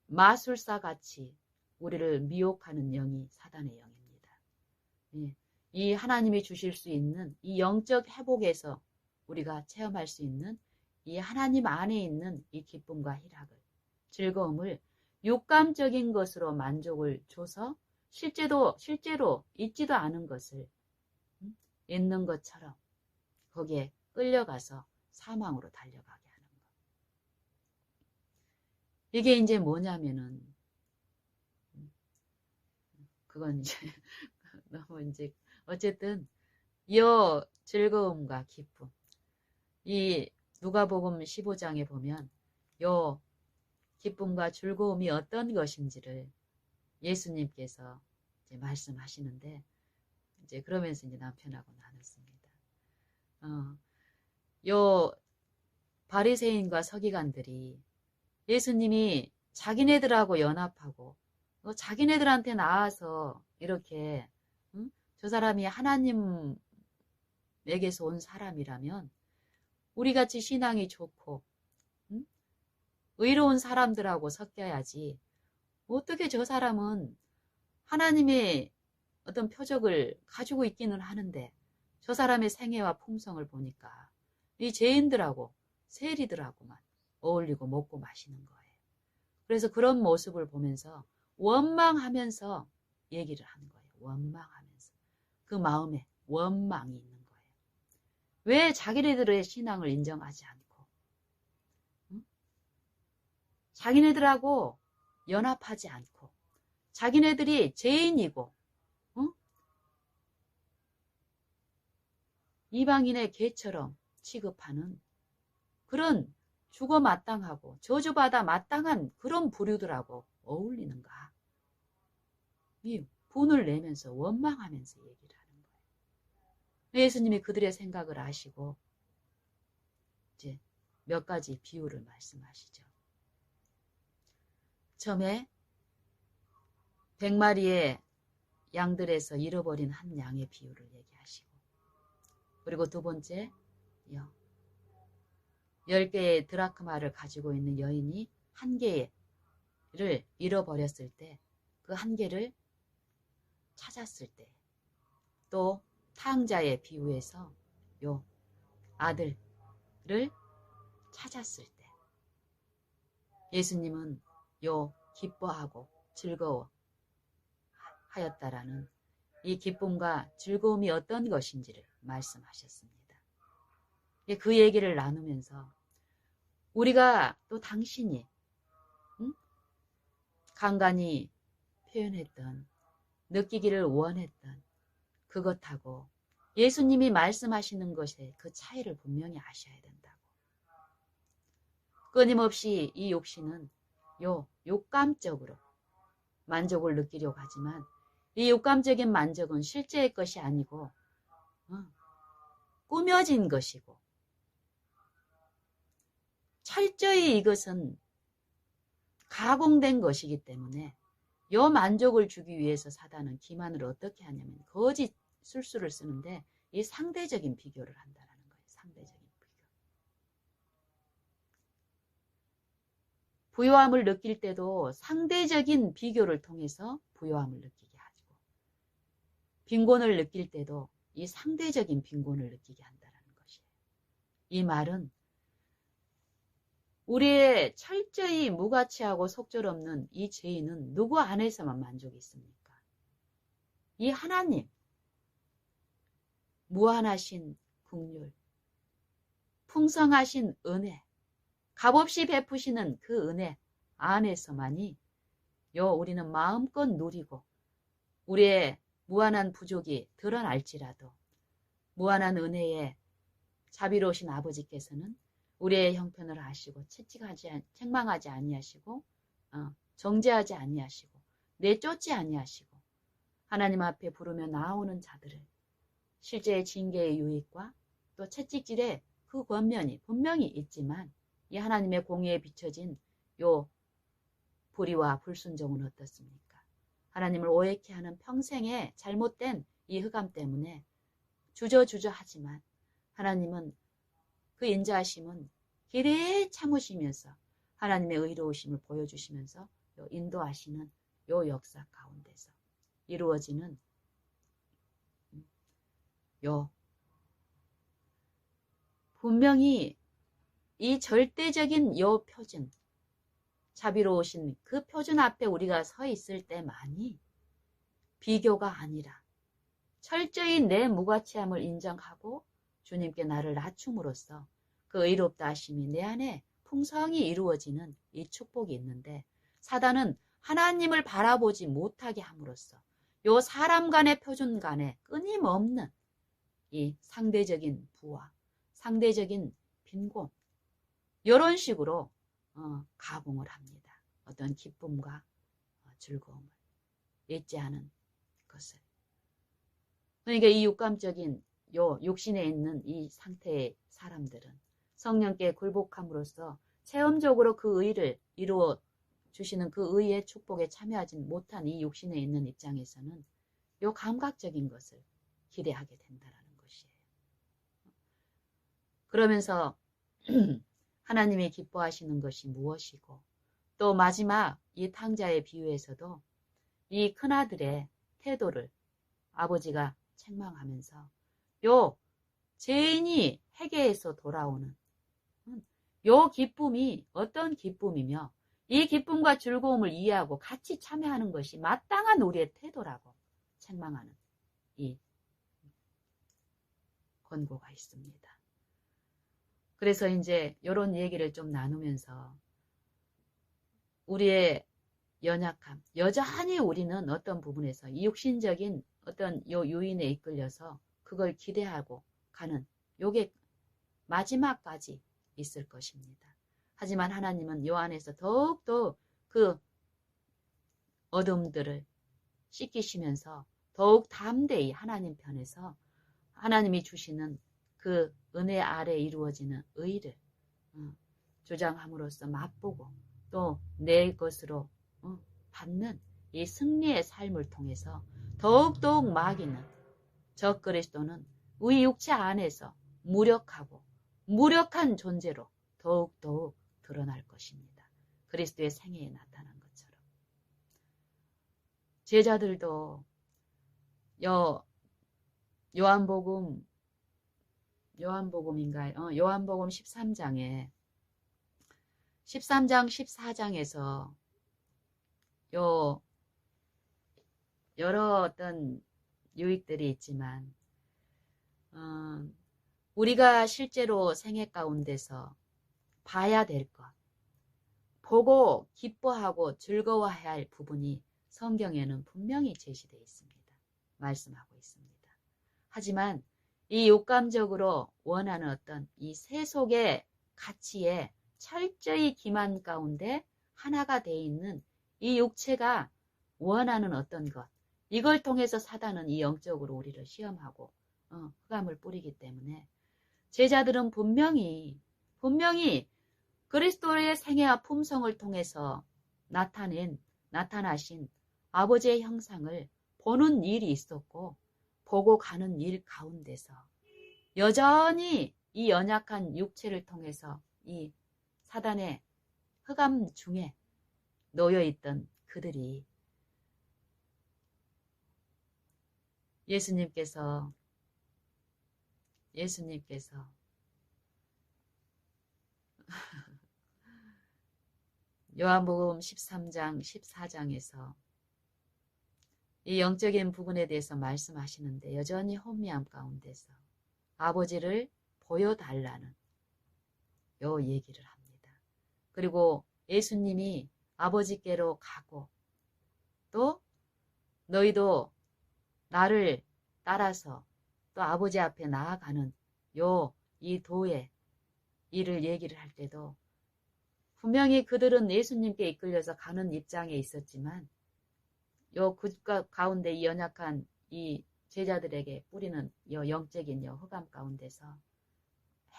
마술사같이 우리를 미혹하는 영이 사단의 영입니다. 이 하나님이 주실 수 있는 이 영적 회복에서 우리가 체험할 수 있는 이 하나님 안에 있는 이 기쁨과 희락을, 즐거움을 육감적인 것으로 만족을 줘서 실제로 있지도 않은 것을 있는 것처럼 거기에 끌려가서 사망으로 달려가게 하는 것. 이게 이제 뭐냐면은 그건 이제 너무 이제 어쨌든 이 즐거움과 기쁨, 이 누가복음 15장에 보면 요 기쁨과 즐거움이 어떤 것인지를 예수님께서 이제 말씀하시는데 이제 그러면서 이제 남편하고 나눴습니다. 요 바리새인과 서기관들이 예수님이 자기네들하고 연합하고 자기네들한테 나와서 이렇게 저 사람이 하나님에게서 온 사람이라면 우리같이 신앙이 좋고 의로운 사람들하고 섞여야지 어떻게 저 사람은 하나님의 어떤 표적을 가지고 있기는 하는데 저 사람의 생애와 품성을 보니까 이 죄인들하고 세리들하고만 어울리고 먹고 마시는 거예요. 그래서 그런 모습을 보면서 원망하면서 얘기를 하는 거예요. 원망하면서. 그 마음에 원망이 있는 거예요. 왜 자기네들의 신앙을 인정하지 않고 자기네들하고 연합하지 않고 자기네들이 죄인이고 이방인의 개처럼 취급하는 그런 죽어 마땅하고 저주받아 마땅한 그런 부류들하고 어울리는가. 이 분을 내면서 원망하면서 얘기를 하는 거예요. 예수님이 그들의 생각을 아시고 이제 몇 가지 비유를 말씀하시죠. 처음에 100마리의 양들에서 잃어버린 한 양의 비유를 얘기하시고, 그리고 두 번째 10개의 드라크마를 가지고 있는 여인이 한 개를 잃어버렸을 때 그 한 개를 찾았을 때, 또 탕자의 비유에서 요 아들을 찾았을 때 예수님은 요 기뻐하고 즐거워 하였다라는 이 기쁨과 즐거움이 어떤 것인지를 말씀하셨습니다. 그 얘기를 나누면서 우리가 또 당신이 간간히 표현했던, 느끼기를 원했던 그것하고 예수님이 말씀하시는 것의 그 차이를 분명히 아셔야 된다고. 끊임없이 이 육신은 육감적으로 만족을 느끼려고 하지만 이 육감적인 만족은 실제의 것이 아니고 꾸며진 것이고, 철저히 이것은 가공된 것이기 때문에 요 만족을 주기 위해서 사단은 기만을 어떻게 하냐면 거짓 술수를 쓰는데 이 상대적인 비교를 한다는 거예요. 상대적인 비교. 부요함을 느낄 때도 상대적인 비교를 통해서 부요함을 느끼게 하고, 빈곤을 느낄 때도 이 상대적인 빈곤을 느끼게 한다는 것이에요. 이 말은 우리의 철저히 무가치하고 속절없는 이 죄인은 누구 안에서만 만족이 있습니까? 이 하나님, 무한하신 긍휼, 풍성하신 은혜, 값없이 베푸시는 그 은혜 안에서만이 우리는 마음껏 누리고, 우리의 무한한 부족이 드러날지라도 무한한 은혜에 자비로우신 아버지께서는 우리의 형편을 아시고 책망하지 아니하시고 정죄하지 아니하시고 내쫓지 아니하시고, 하나님 앞에 부르며 나오는 자들을 실제의 징계의 유익과 또 채찍질의 그 권면이 분명히 있지만, 이 하나님의 공의에 비춰진 요 불의와 불순종은 어떻습니까? 하나님을 오해케 하는 평생의 잘못된 이 흑암 때문에 주저주저 하지만 하나님은 그 인자하심은 길이 참으시면서 하나님의 의로우심을 보여주시면서 인도하시는 요 역사 가운데서 이루어지는 분명히 이 절대적인 표준, 자비로우신 그 표준 앞에 우리가 서 있을 때만이 비교가 아니라 철저히 내 무가치함을 인정하고 주님께 나를 낮춤으로써 그 의롭다 하심이 내 안에 풍성히 이루어지는 이 축복이 있는데, 사단은 하나님을 바라보지 못하게 함으로써 요 사람 간의 표준 간에 끊임없는 이 상대적인 부와 상대적인 빈곤, 이런 식으로 가공을 합니다. 어떤 기쁨과 즐거움을 잊지 않은 것을. 그러니까 이 육감적인 육신에 있는 이 상태의 사람들은 성령께 굴복함으로써 체험적으로 그 의를 이루어 주시는 그 의의 축복에 참여하지 못한 이 육신에 있는 입장에서는 요 감각적인 것을 기대하게 된다는 것이에요. 그러면서 하나님이 기뻐하시는 것이 무엇이고, 또 마지막 이 탕자의 비유에서도 이 큰아들의 태도를 아버지가 책망하면서 요 죄인이 회개에서 돌아오는 요 기쁨이 어떤 기쁨이며, 이 기쁨과 즐거움을 이해하고 같이 참여하는 것이 마땅한 우리의 태도라고 책망하는 이 권고가 있습니다. 그래서 이제 이런 얘기를 좀 나누면서 우리의 연약함, 여전히 우리는 어떤 부분에서 이 육신적인 어떤 요인에 이끌려서 그걸 기대하고 가는 요게 마지막까지 있을 것입니다. 하지만 하나님은 요 안에서 더욱더 그 어둠들을 씻기시면서 더욱 담대히 하나님 편에서 하나님이 주시는 그 은혜 아래 이루어지는 의를 주장함으로써 맛보고 또 내 것으로 받는 이 승리의 삶을 통해서 더욱더욱 마귀는 적그리스도는 우리 육체 안에서 무력하고 무력한 존재로 더욱더욱 드러날 것입니다. 그리스도의 생애에 나타난 것처럼. 제자들도 요한복음인가요? 요한복음 13장 14장에서 여러 어떤 유익들이 있지만 우리가 실제로 생애 가운데서 봐야 될 것, 보고 기뻐하고 즐거워해야 할 부분이 성경에는 분명히 제시되어 있습니다. 말씀하고 있습니다. 하지만 이 육감적으로 원하는 어떤 이 세속의 가치에 철저히 기만 가운데 하나가 되어 있는 이 육체가 원하는 어떤 것, 이걸 통해서 사단은 이 영적으로 우리를 시험하고 흑암을 뿌리기 때문에 제자들은 분명히 그리스도의 생애와 품성을 통해서 나타나신 아버지의 형상을 보는 일이 있었고 보고 가는 일 가운데서 여전히 이 연약한 육체를 통해서 이 사단의 흑암 중에 놓여있던 그들이 예수님께서 요한복음 13장 14장에서 이 영적인 부분에 대해서 말씀하시는데 여전히 혼미함 가운데서 아버지를 보여달라는 요 얘기를 합니다. 그리고 예수님이 아버지께로 가고 또 너희도 나를 따라서 또 아버지 앞에 나아가는 이 도의 일을 얘기를 할 때도 분명히 그들은 예수님께 이끌려서 가는 입장에 있었지만 그 가운데 이 연약한 이 제자들에게 뿌리는 영적인 흑암 가운데서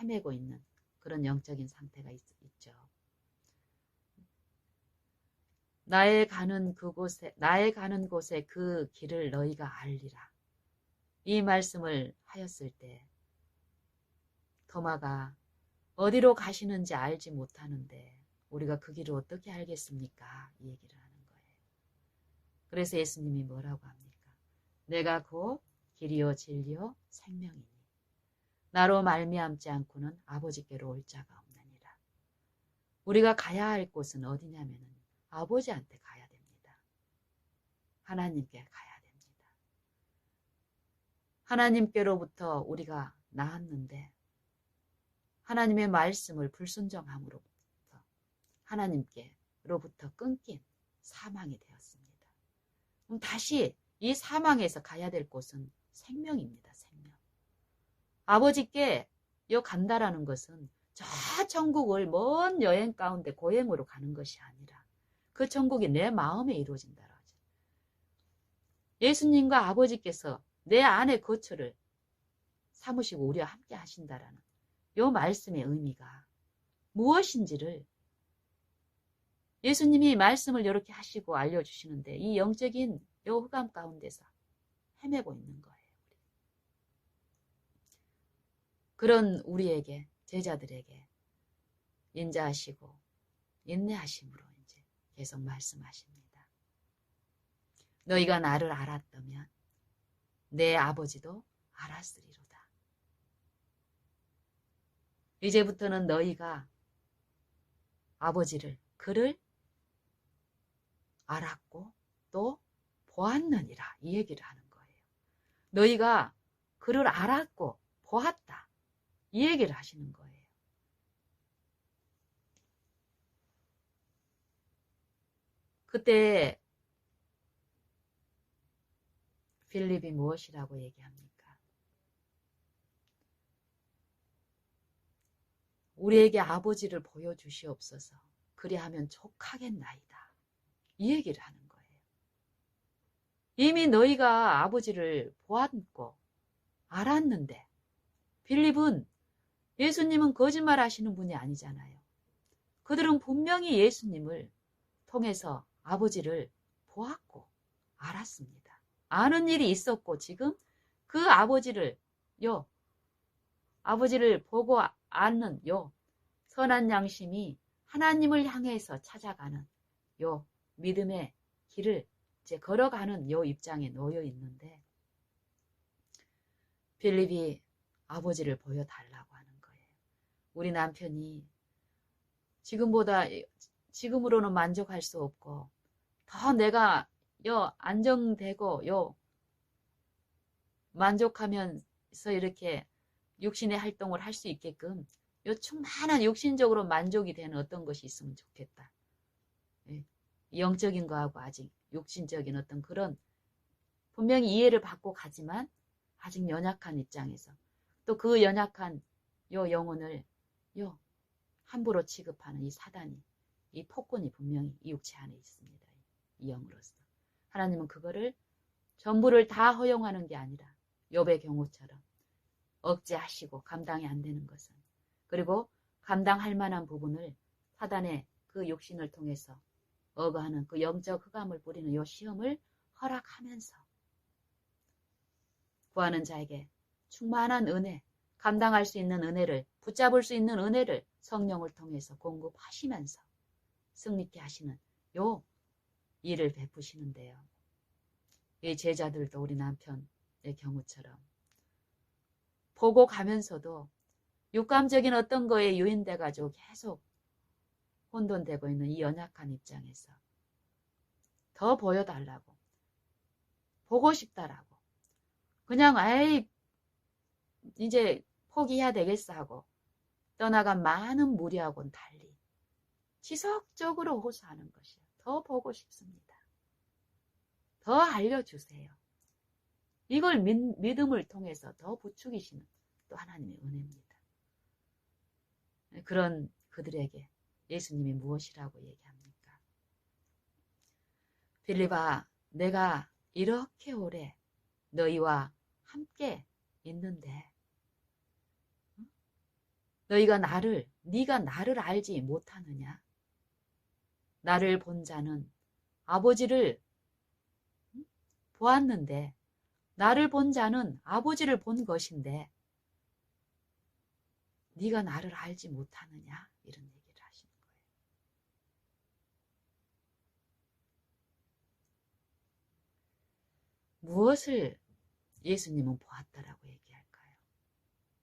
헤매고 있는 그런 영적인 상태가 있죠. 나의 가는 곳에 그 길을 너희가 알리라. 이 말씀을 하였을 때 도마가 어디로 가시는지 알지 못하는데 우리가 그 길을 어떻게 알겠습니까? 이 얘기를 하는 거예요. 그래서 예수님이 뭐라고 합니까? 내가 곧 길이요 진리요 생명이니 나로 말미암지 않고는 아버지께로 올 자가 없느니라. 우리가 가야 할 곳은 어디냐면은 아버지한테 가야 됩니다. 하나님께 가야 됩니다. 하나님께로부터 우리가 나왔는데 하나님의 말씀을 불순종함으로부터 하나님께로부터 끊긴 사망이 되었습니다. 그럼 다시 이 사망에서 가야 될 곳은 생명입니다. 생명. 아버지께 간다라는 것은 저 천국을 먼 여행 가운데 고행으로 가는 것이 아니라 그 천국이 내 마음에 이루어진다라고 하죠. 예수님과 아버지께서 내 안의 거처를 삼으시고 우리와 함께 하신다라는 이 말씀의 의미가 무엇인지를 예수님이 말씀을 이렇게 하시고 알려주시는데 이 영적인 이 흑암 가운데서 헤매고 있는 거예요. 그런 우리에게 제자들에게 인자하시고 인내하심으로 이제 계속 말씀하십니다. 너희가 나를 알았다면 내 아버지도 알았으리로다. 이제부터는 너희가 아버지를 그를 알았고 또 보았느니라 이 얘기를 하는 거예요. 너희가 그를 알았고 보았다 이 얘기를 하시는 거예요. 그때 빌립이 무엇이라고 얘기합니까? 우리에게 아버지를 보여주시옵소서. 그리하면 족하겠나이다. 이 얘기를 하는 거예요. 이미 너희가 아버지를 보았고 알았는데 빌립은 예수님은 거짓말 하시는 분이 아니잖아요. 그들은 분명히 예수님을 통해서 아버지를 보았고 알았습니다. 아는 일이 있었고 지금 그 아버지를 보고 아는 선한 양심이 하나님을 향해서 찾아가는 믿음의 길을 이제 걸어가는 입장에 놓여 있는데 빌립이 아버지를 보여달라고 하는 거예요. 우리 남편이 지금으로는 만족할 수 없고 더 내가 안정되고 만족하면서 이렇게 육신의 활동을 할 수 있게끔 충만한 육신적으로 만족이 되는 어떤 것이 있으면 좋겠다. 영적인 거하고 아직 육신적인 어떤 그런 분명히 이해를 받고 가지만 아직 연약한 입장에서 또 그 연약한 영혼을 함부로 취급하는 이 사단이 이 폭군이 분명히 이 육체 안에 있습니다. 이 영으로서 하나님은 그거를 전부를 다 허용하는 게 아니라 욥의 경우처럼 억제하시고 감당이 안 되는 것은 그리고 감당할 만한 부분을 사단의 그 육신을 통해서 억어하는 그 영적 흑암을 뿌리는 이 시험을 허락하면서 구하는 자에게 충만한 은혜, 감당할 수 있는 은혜를, 붙잡을 수 있는 은혜를 성령을 통해서 공급하시면서 승리케 하시는 요 일을 베푸시는데요. 이 제자들도 우리 남편의 경우처럼 보고 가면서도 육감적인 어떤 거에 유인돼가지고 계속 혼돈되고 있는 이 연약한 입장에서 더 보여달라고 보고 싶다라고 그냥 이제 포기해야 되겠어 하고 떠나간 많은 무리하고는 달리 지속적으로 호소하는 것이요. 더 보고 싶습니다. 더 알려주세요. 이걸 믿음을 통해서 더 부추기시는 또 하나님의 은혜입니다. 그런 그들에게 예수님이 무엇이라고 얘기합니까? 빌립아, 내가 이렇게 오래 너희와 함께 있는데 네가 나를 알지 못하느냐? 나를 본 자는 아버지를 보았는데 나를 본 자는 아버지를 본 것인데 네가 나를 알지 못하느냐? 이런 얘기를 하시는 거예요. 무엇을 예수님은 보았다라고 얘기할까요?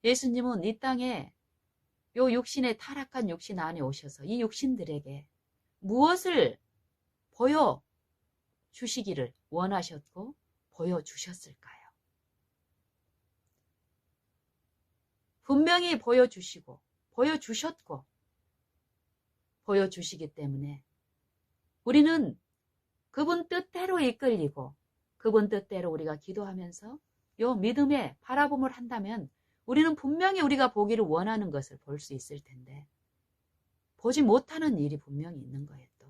예수님은 이 땅에 요 육신의 타락한 육신 안에 오셔서 이 육신들에게 무엇을 보여주시기를 원하셨고 보여주셨을까요? 분명히 보여주시고 보여주셨고 보여주시기 때문에 우리는 그분 뜻대로 이끌리고 그분 뜻대로 우리가 기도하면서 요 믿음의 바라봄을 한다면 우리는 분명히 우리가 보기를 원하는 것을 볼 수 있을 텐데 보지 못하는 일이 분명히 있는 거예요. 또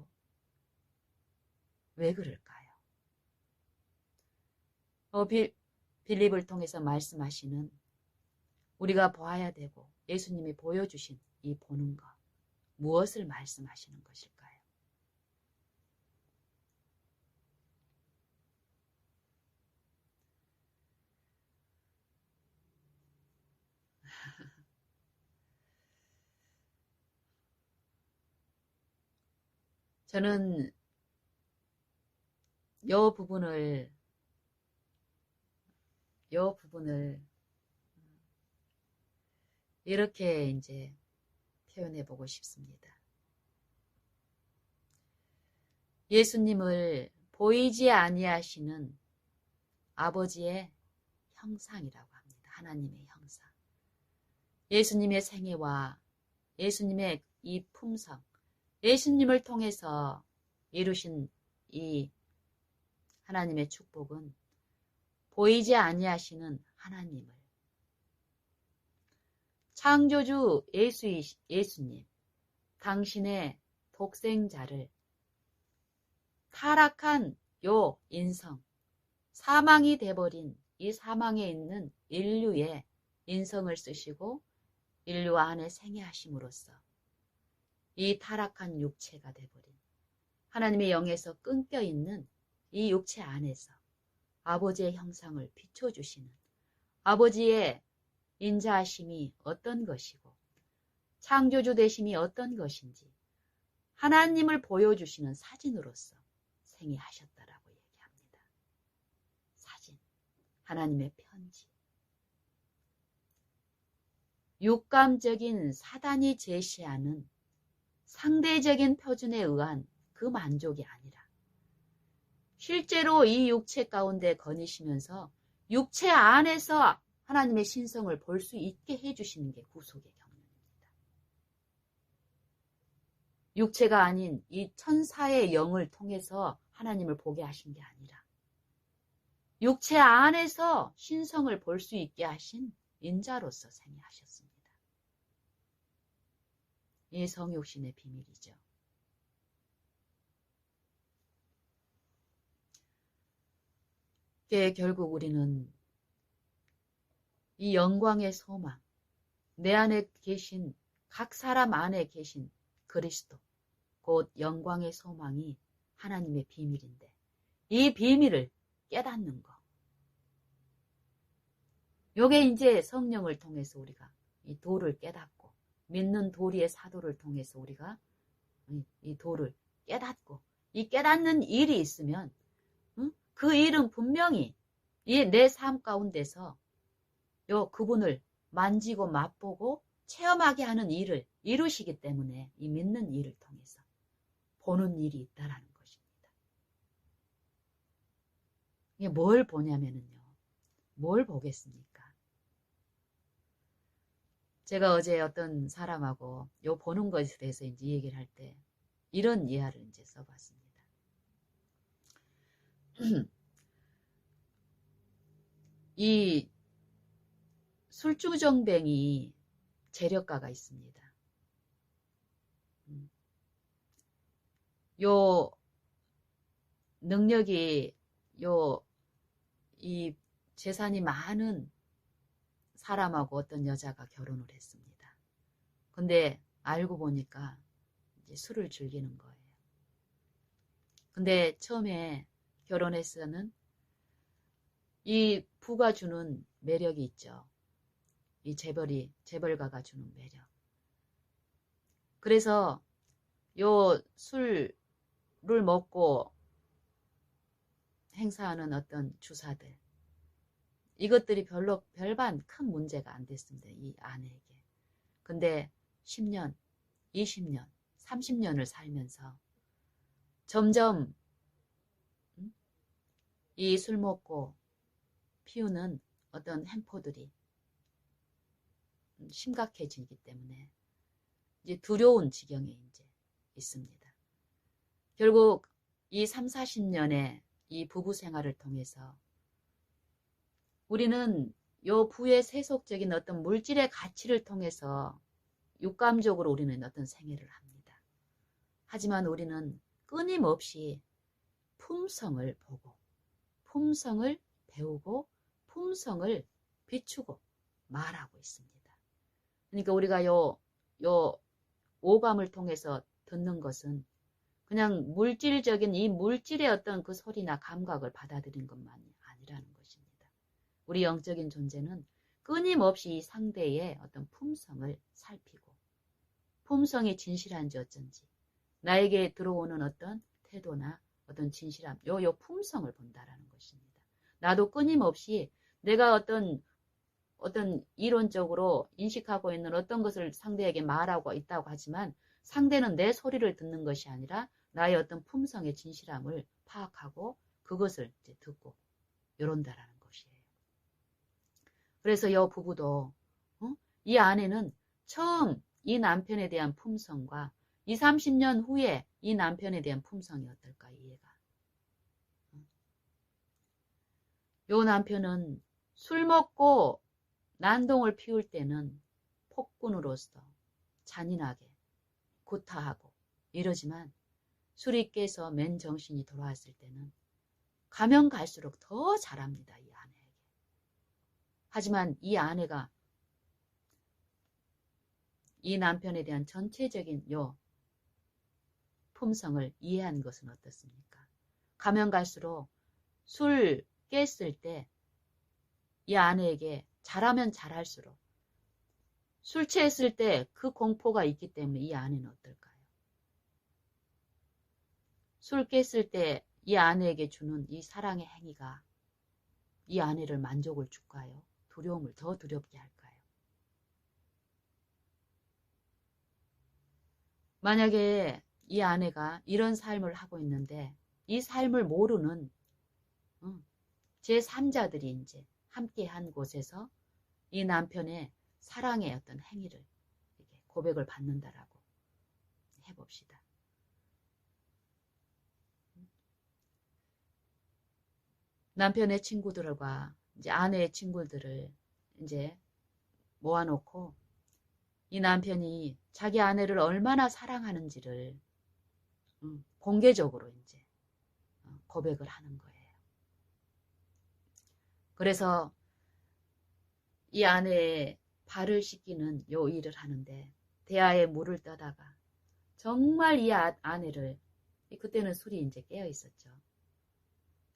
왜 그럴까요? 빌립을 통해서 말씀하시는 우리가 봐야 되고 예수님이 보여주신 이 보는 것 무엇을 말씀하시는 것일까요? 저는 요 부분을 이렇게 이제 표현해 보고 싶습니다. 예수님을 보이지 아니하시는 아버지의 형상이라고 합니다. 하나님의 형상. 예수님의 생애와 예수님의 이 품성, 예수님을 통해서 이루신 이 하나님의 축복은 보이지 아니하시는 하나님을 창조주 예수님, 당신의 독생자를 타락한 요 인성, 사망이 돼버린 이 사망에 있는 인류의 인성을 쓰시고 인류 안에 생애하심으로써 이 타락한 육체가 돼버린 하나님의 영에서 끊겨있는 이 육체 안에서 아버지의 형상을 비춰주시는 아버지의 인자하심이 어떤 것이고 창조주 되심이 어떤 것인지 하나님을 보여주시는 사진으로서 생애하셨다라고 얘기합니다. 사진, 하나님의 편지. 육감적인 사단이 제시하는 상대적인 표준에 의한 그 만족이 아니라 실제로 이 육체 가운데 거니시면서 육체 안에서 하나님의 신성을 볼 수 있게 해주시는 게 구속의 경륜입니다. 육체가 아닌 이 천사의 영을 통해서 하나님을 보게 하신 게 아니라 육체 안에서 신성을 볼 수 있게 하신 인자로서 생애하셨습니다. 이 성육신의 비밀이죠. 결국 우리는 이 영광의 소망, 내 안에 계신 각 사람 안에 계신 그리스도, 곧 영광의 소망이 하나님의 비밀인데 이 비밀을 깨닫는 것. 요게 이제 성령을 통해서 우리가 이 도를 깨닫고 믿는 도리의 사도를 통해서 우리가 이 도를 깨닫고 이 깨닫는 일이 있으면 그 일은 분명히 이 내 삶 가운데서 요 그분을 만지고 맛보고 체험하게 하는 일을 이루시기 때문에 이 믿는 일을 통해서 보는 일이 있다라는 것입니다. 이게 뭘 보냐면은요. 뭘 보겠습니까? 제가 어제 어떤 사람하고 요 보는 것에 대해서 이제 얘기를 할 때 이런 예화를 이제 써봤습니다. 이 술주정뱅이 재력가가 있습니다. 요 능력이 이 재산이 많은 사람하고 어떤 여자가 결혼을 했습니다. 근데 알고 보니까 이제 술을 즐기는 거예요. 근데 처음에 결혼해서는 이 부가 주는 매력이 있죠. 이 재벌가가 주는 매력. 그래서 요 술을 먹고 행사하는 어떤 주사들, 이것들이 별반 큰 문제가 안 됐습니다. 이 아내에게. 근데 10년, 20년, 30년을 살면서 점점 이 술 먹고 피우는 어떤 횡포들이 심각해지기 때문에 이제 두려운 지경에 이제 있습니다. 결국 이 3, 40년의 이 부부 생활을 통해서 우리는 요 부의 세속적인 어떤 물질의 가치를 통해서 육감적으로 우리는 어떤 생애를 합니다. 하지만 우리는 끊임없이 품성을 보고 품성을 배우고 품성을 비추고 말하고 있습니다. 그러니까 우리가 요 오감을 통해서 듣는 것은 그냥 물질적인 이 물질의 어떤 그 소리나 감각을 받아들인 것만이 아니라는 것입니다. 우리 영적인 존재는 끊임없이 이 상대의 어떤 품성을 살피고 품성이 진실한지 어쩐지 나에게 들어오는 어떤 태도나 어떤 진실함, 요 품성을 본다라는 것입니다. 나도 끊임없이 내가 어떤 이론적으로 인식하고 있는 어떤 것을 상대에게 말하고 있다고 하지만 상대는 내 소리를 듣는 것이 아니라 나의 어떤 품성의 진실함을 파악하고 그것을 이제 듣고 이런다라는 것이에요. 그래서 이 부부도 이 아내는 처음 이 남편에 대한 품성과 20, 30년 후에 이 남편에 대한 품성이 어떨까 이해가. 요 남편은 술 먹고 난동을 피울 때는 폭군으로서 잔인하게 구타하고 이러지만 술이 깨서 맨정신이 돌아왔을 때는 가면 갈수록 더 잘합니다. 이 아내에게. 하지만 이 아내가 이 남편에 대한 전체적인 요 품성을 이해한 것은 어떻습니까? 가면 갈수록 술 깼을 때 이 아내에게 잘하면 잘할수록 술 취했을 때 그 공포가 있기 때문에 이 아내는 어떨까요? 술 깼을 때 이 아내에게 주는 이 사랑의 행위가 이 아내를 만족을 줄까요? 두려움을 더 두렵게 할까요? 만약에 이 아내가 이런 삶을 하고 있는데 이 삶을 모르는 제3자들이 이제 함께한 곳에서 이 남편의 사랑의 어떤 행위를 이렇게 고백을 받는다라고 해봅시다. 남편의 친구들과 이제 아내의 친구들을 이제 모아놓고 이 남편이 자기 아내를 얼마나 사랑하는지를 공개적으로 이제 고백을 하는 거예요. 그래서 이 아내의 발을 씻기는 요 일을 하는데 대야에 물을 떠다가 정말 이 아내를 그때는 술이 이제 깨어 있었죠.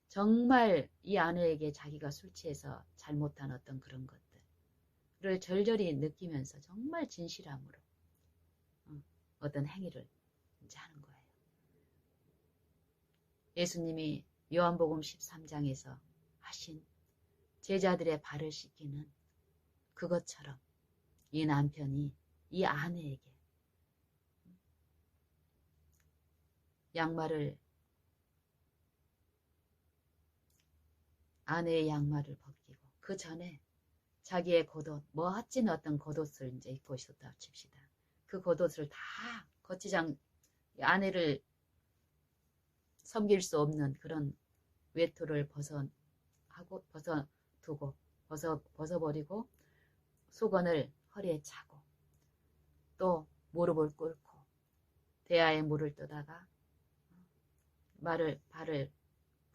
정말 이 아내에게 자기가 술 취해서 잘못한 어떤 그런 것들을 절절히 느끼면서 정말 진실함으로 어떤 행위를 이제 하는 거예요. 예수님이 요한복음 13장에서 하신 제자들의 발을 씻기는 그것처럼 이 남편이 이 아내에게 아내의 양말을 벗기고 그 전에 자기의 겉옷, 멋진 어떤 겉옷을 이제 입고 있었다 칩시다. 그 겉옷을 다 거치장 아내를 섬길 수 없는 그런 외투를 벗어버리고 수건을 허리에 차고 또 무릎을 꿇고 대야에 물을 떠다가 발을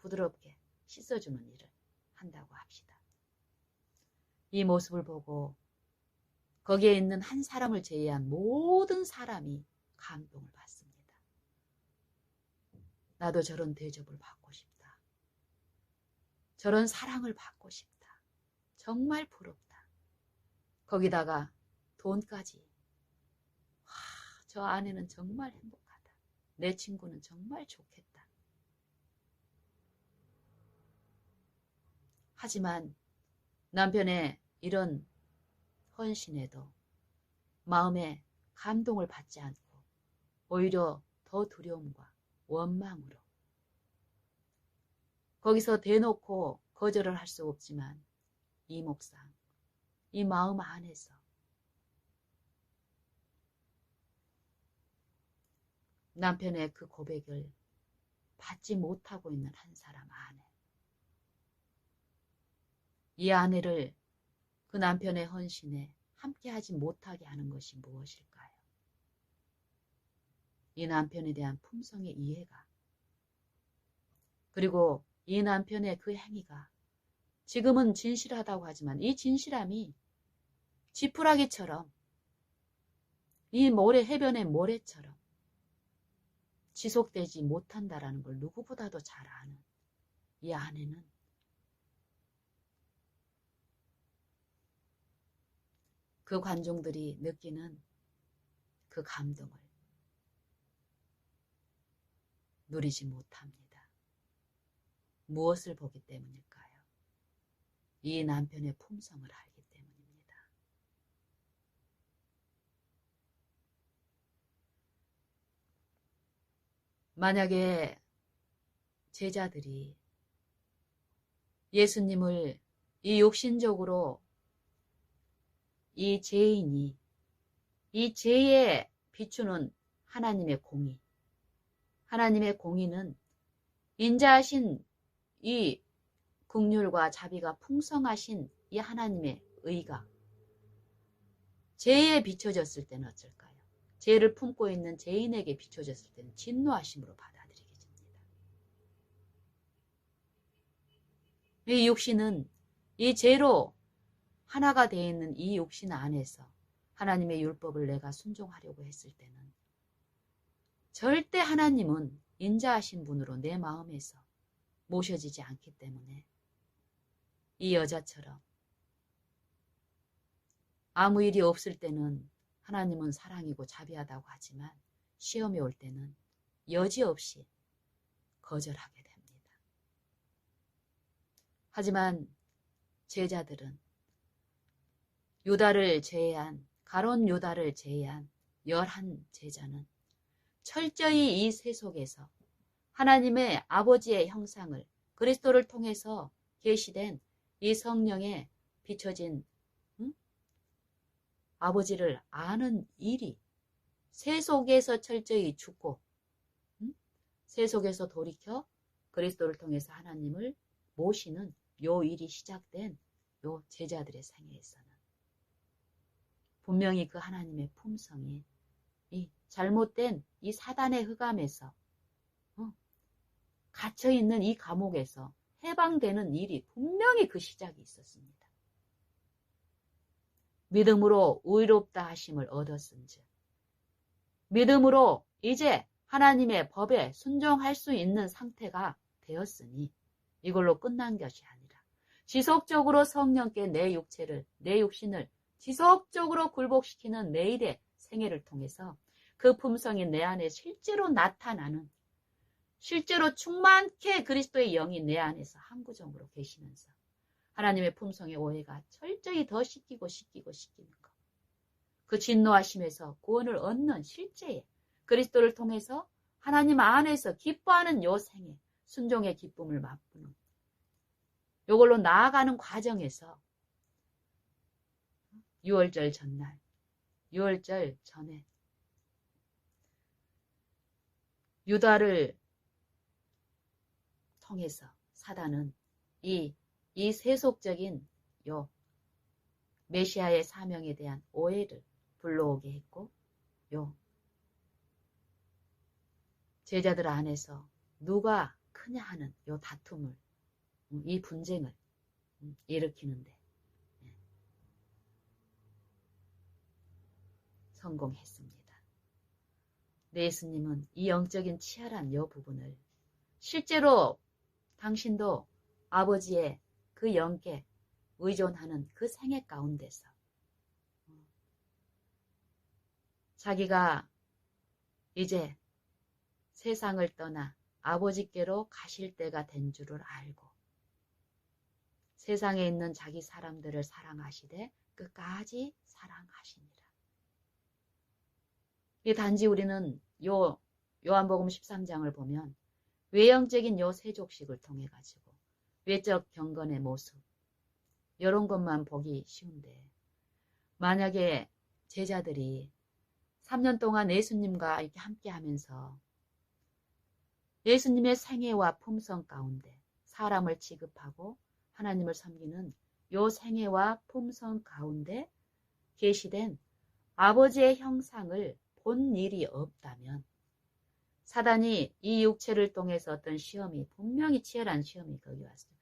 부드럽게 씻어주는 일을 한다고 합시다. 이 모습을 보고 거기에 있는 한 사람을 제외한 모든 사람이 감동을 받습니다. 나도 저런 대접을 받고 싶다. 저런 사랑을 받고 싶다. 정말 부럽다. 거기다가 돈까지. 와, 저 아내는 정말 행복하다. 내 친구는 정말 좋겠다. 하지만 남편의 이런 헌신에도 마음에 감동을 받지 않고 오히려 더 두려움과 원망으로 거기서 대놓고 거절을 할 수 없지만 이 목상, 이 마음 안에서 남편의 그 고백을 받지 못하고 있는 한 사람 아내. 이 아내를 그 남편의 헌신에 함께하지 못하게 하는 것이 무엇일까요? 이 남편에 대한 품성의 이해가 그리고 이 남편의 그 행위가 지금은 진실하다고 하지만 이 진실함이 지푸라기처럼 이 해변의 모래처럼 지속되지 못한다라는 걸 누구보다도 잘 아는 이 아내는 그 관중들이 느끼는 그 감동을 누리지 못합니다. 무엇을 보기 때문일까요? 이 남편의 품성을 알기 때문입니다. 만약에 제자들이 예수님을 이 육신적으로 이 죄인이 이 죄에 비추는 하나님의 공의, 하나님의 공의는 인자하신 이 긍휼과 자비가 풍성하신 이 하나님의 의가 죄에 비춰졌을 때는 어쩔까요? 죄를 품고 있는 죄인에게 비춰졌을 때는 진노하심으로 받아들이게 됩니다. 이 육신은 이 죄로 하나가 되어 있는 이 육신 안에서 하나님의 율법을 내가 순종하려고 했을 때는 절대 하나님은 인자하신 분으로 내 마음에서 모셔지지 않기 때문에 이 여자처럼 아무 일이 없을 때는 하나님은 사랑이고 자비하다고 하지만 시험이 올 때는 여지없이 거절하게 됩니다. 하지만 제자들은 유다를 제외한 가룟 유다를 제외한 11제자는 철저히 이 세속에서 하나님의 아버지의 형상을 그리스도를 통해서 계시된 이 성령에 비춰진 아버지를 아는 일이 세속에서 철저히 죽고 세속에서 돌이켜 그리스도를 통해서 하나님을 모시는 요 일이 시작된 요 제자들의 생애에서는 분명히 그 하나님의 품성이 이 잘못된 이 사단의 흑암에서 갇혀있는 이 감옥에서 해방되는 일이 분명히 그 시작이 있었습니다. 믿음으로 의롭다 하심을 얻었은즉 믿음으로 이제 하나님의 법에 순종할 수 있는 상태가 되었으니 이걸로 끝난 것이 아니라 지속적으로 성령께 내 육체를 내 육신을 지속적으로 굴복시키는 매일의 생애를 통해서 그 품성이 내 안에 실제로 나타나는 실제로 충만케 그리스도의 영이 내 안에서 항구정으로 계시면서 하나님의 품성의 오해가 철저히 더 씻기는 것. 그 진노하심에서 구원을 얻는 실제의 그리스도를 통해서 하나님 안에서 기뻐하는 요 생애, 순종의 기쁨을 맛보는 요걸로 나아가는 과정에서 6월절 전날, 6월절 전에 유다를 통해서 사단은 이 세속적인 요 메시아의 사명에 대한 오해를 불러오게 했고 요 제자들 안에서 누가 크냐 하는 요 다툼을 이 분쟁을 일으키는데 성공했습니다. 예수님은 이 영적인 치열한 요 부분을 실제로 당신도 아버지의 그 영께 의존하는 그 생애 가운데서 자기가 이제 세상을 떠나 아버지께로 가실 때가 된 줄을 알고 세상에 있는 자기 사람들을 사랑하시되 끝까지 사랑하시니라. 이 단지 우리는 요한복음 13장을 보면 외형적인 요 세족식을 통해 가지고 외적 경건의 모습 이런 것만 보기 쉬운데 만약에 제자들이 3년 동안 예수님과 이렇게 함께 하면서 예수님의 생애와 품성 가운데 사람을 취급하고 하나님을 섬기는 요 생애와 품성 가운데 계시된 아버지의 형상을 본 일이 없다면 사단이 이 육체를 통해서 어떤 시험이 분명히 치열한 시험이 거기 왔어요.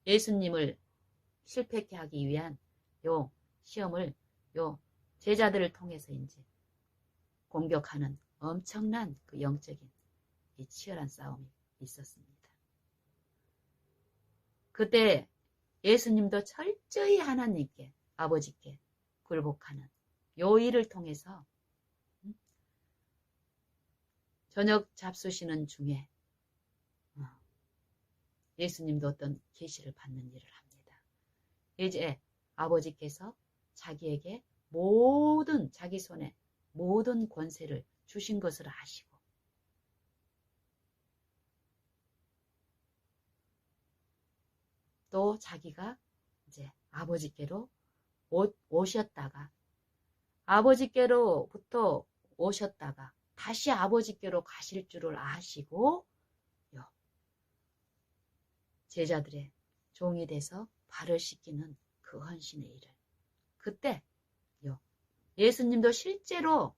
예수님을 실패케 하기 위한 요 시험을 요 제자들을 통해서 이제 공격하는 엄청난 그 영적인 이 치열한 싸움이 있었습니다. 그때 예수님도 철저히 하나님께 아버지께 굴복하는 요 일을 통해서 저녁 잡수시는 중에 예수님도 어떤 계시를 받는 일을 합니다. 이제 아버지께서 자기에게 모든 자기 손에 모든 권세를 주신 것을 아시고 또 자기가 이제 아버지께로 오셨다가 아버지께로부터 오셨다가 다시 아버지께로 가실 줄을 아시고 제자들의 종이 돼서 발을 씻기는 그 헌신의 일을 그때 예수님도 실제로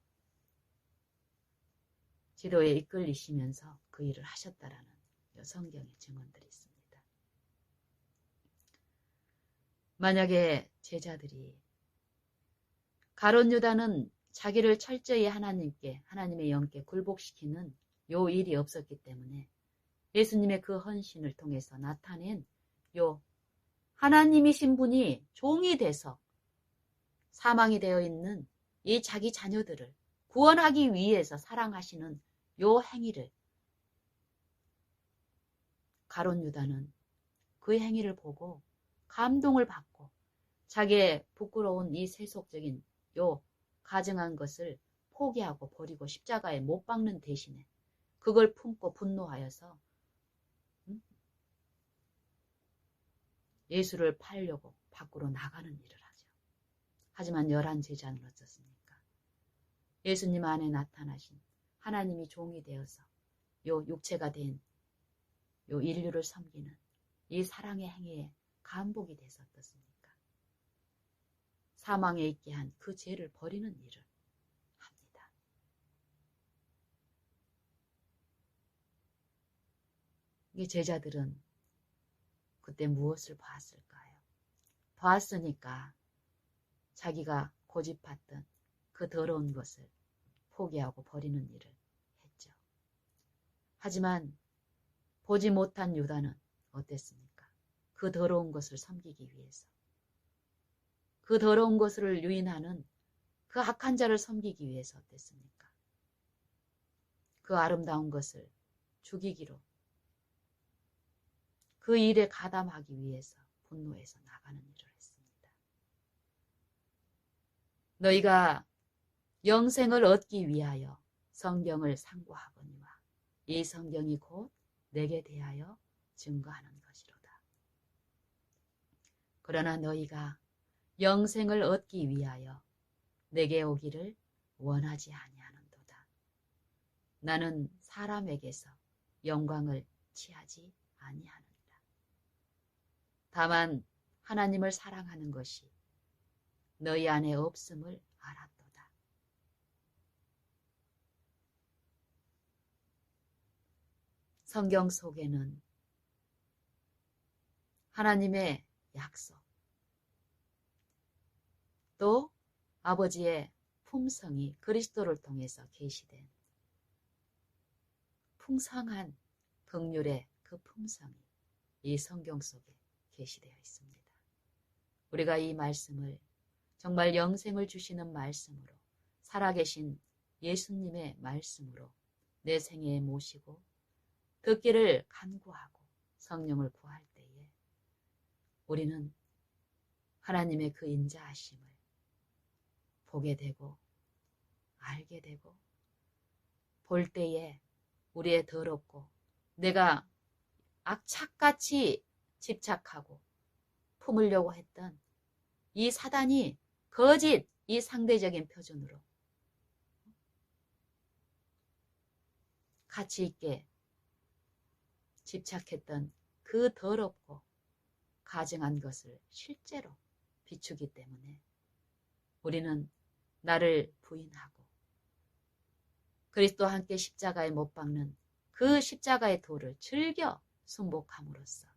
지도에 이끌리시면서 그 일을 하셨다라는 성경의 증언들이 있습니다. 만약에 제자들이 가룟 유다는 자기를 철저히 하나님의 영께 굴복시키는 요 일이 없었기 때문에 예수님의 그 헌신을 통해서 나타낸 요 하나님이신 분이 종이 돼서 사망이 되어 있는 이 자기 자녀들을 구원하기 위해서 사랑하시는 요 행위를 가룟 유다는 그 행위를 보고 감동을 받고 자기의 부끄러운 이 세속적인 요 가증한 것을 포기하고 버리고 십자가에 못 박는 대신에 그걸 품고 분노하여서 예수를 팔려고 밖으로 나가는 일을 하죠. 하지만 11제자는 어떻습니까? 예수님 안에 나타나신 하나님이 종이 되어서 요 육체가 된 요 인류를 섬기는 이 사랑의 행위에 감복이 돼서 어떻습니까? 사망에 있게 한 그 죄를 버리는 일을 합니다. 이 제자들은 그때 무엇을 봤을까요? 봤으니까 자기가 고집했던 그 더러운 것을 포기하고 버리는 일을 했죠. 하지만 보지 못한 유다는 어땠습니까? 그 더러운 것을 섬기기 위해서 그 더러운 것을 유인하는 그 악한 자를 섬기기 위해서 어땠습니까? 그 아름다운 것을 죽이기로 그 일에 가담하기 위해서 분노해서 나가는 일을 했습니다. 너희가 영생을 얻기 위하여 성경을 상고하거니와 이 성경이 곧 내게 대하여 증거하는 것이로다. 그러나 너희가 영생을 얻기 위하여 내게 오기를 원하지 아니하는도다. 나는 사람에게서 영광을 취하지 아니하느니라. 다만 하나님을 사랑하는 것이 너희 안에 없음을 알았도다. 성경 속에는 하나님의 약속, 또 아버지의 품성이 그리스도를 통해서 계시된 풍성한 긍휼의 그 품성이 이 성경 속에 계시되어 있습니다. 우리가 이 말씀을 정말 영생을 주시는 말씀으로 살아계신 예수님의 말씀으로 내 생애에 모시고 듣기를 간구하고 성령을 구할 때에 우리는 하나님의 그 인자하심을 보게 되고 알게 되고 볼 때에 우리의 더럽고 내가 악착같이 집착하고 품으려고 했던 이 사단이 거짓 이 상대적인 표준으로 가치 있게 집착했던 그 더럽고 가증한 것을 실제로 비추기 때문에 우리는 나를 부인하고 그리스도와 함께 십자가에 못 박는 그 십자가의 도를 즐겨 순복함으로써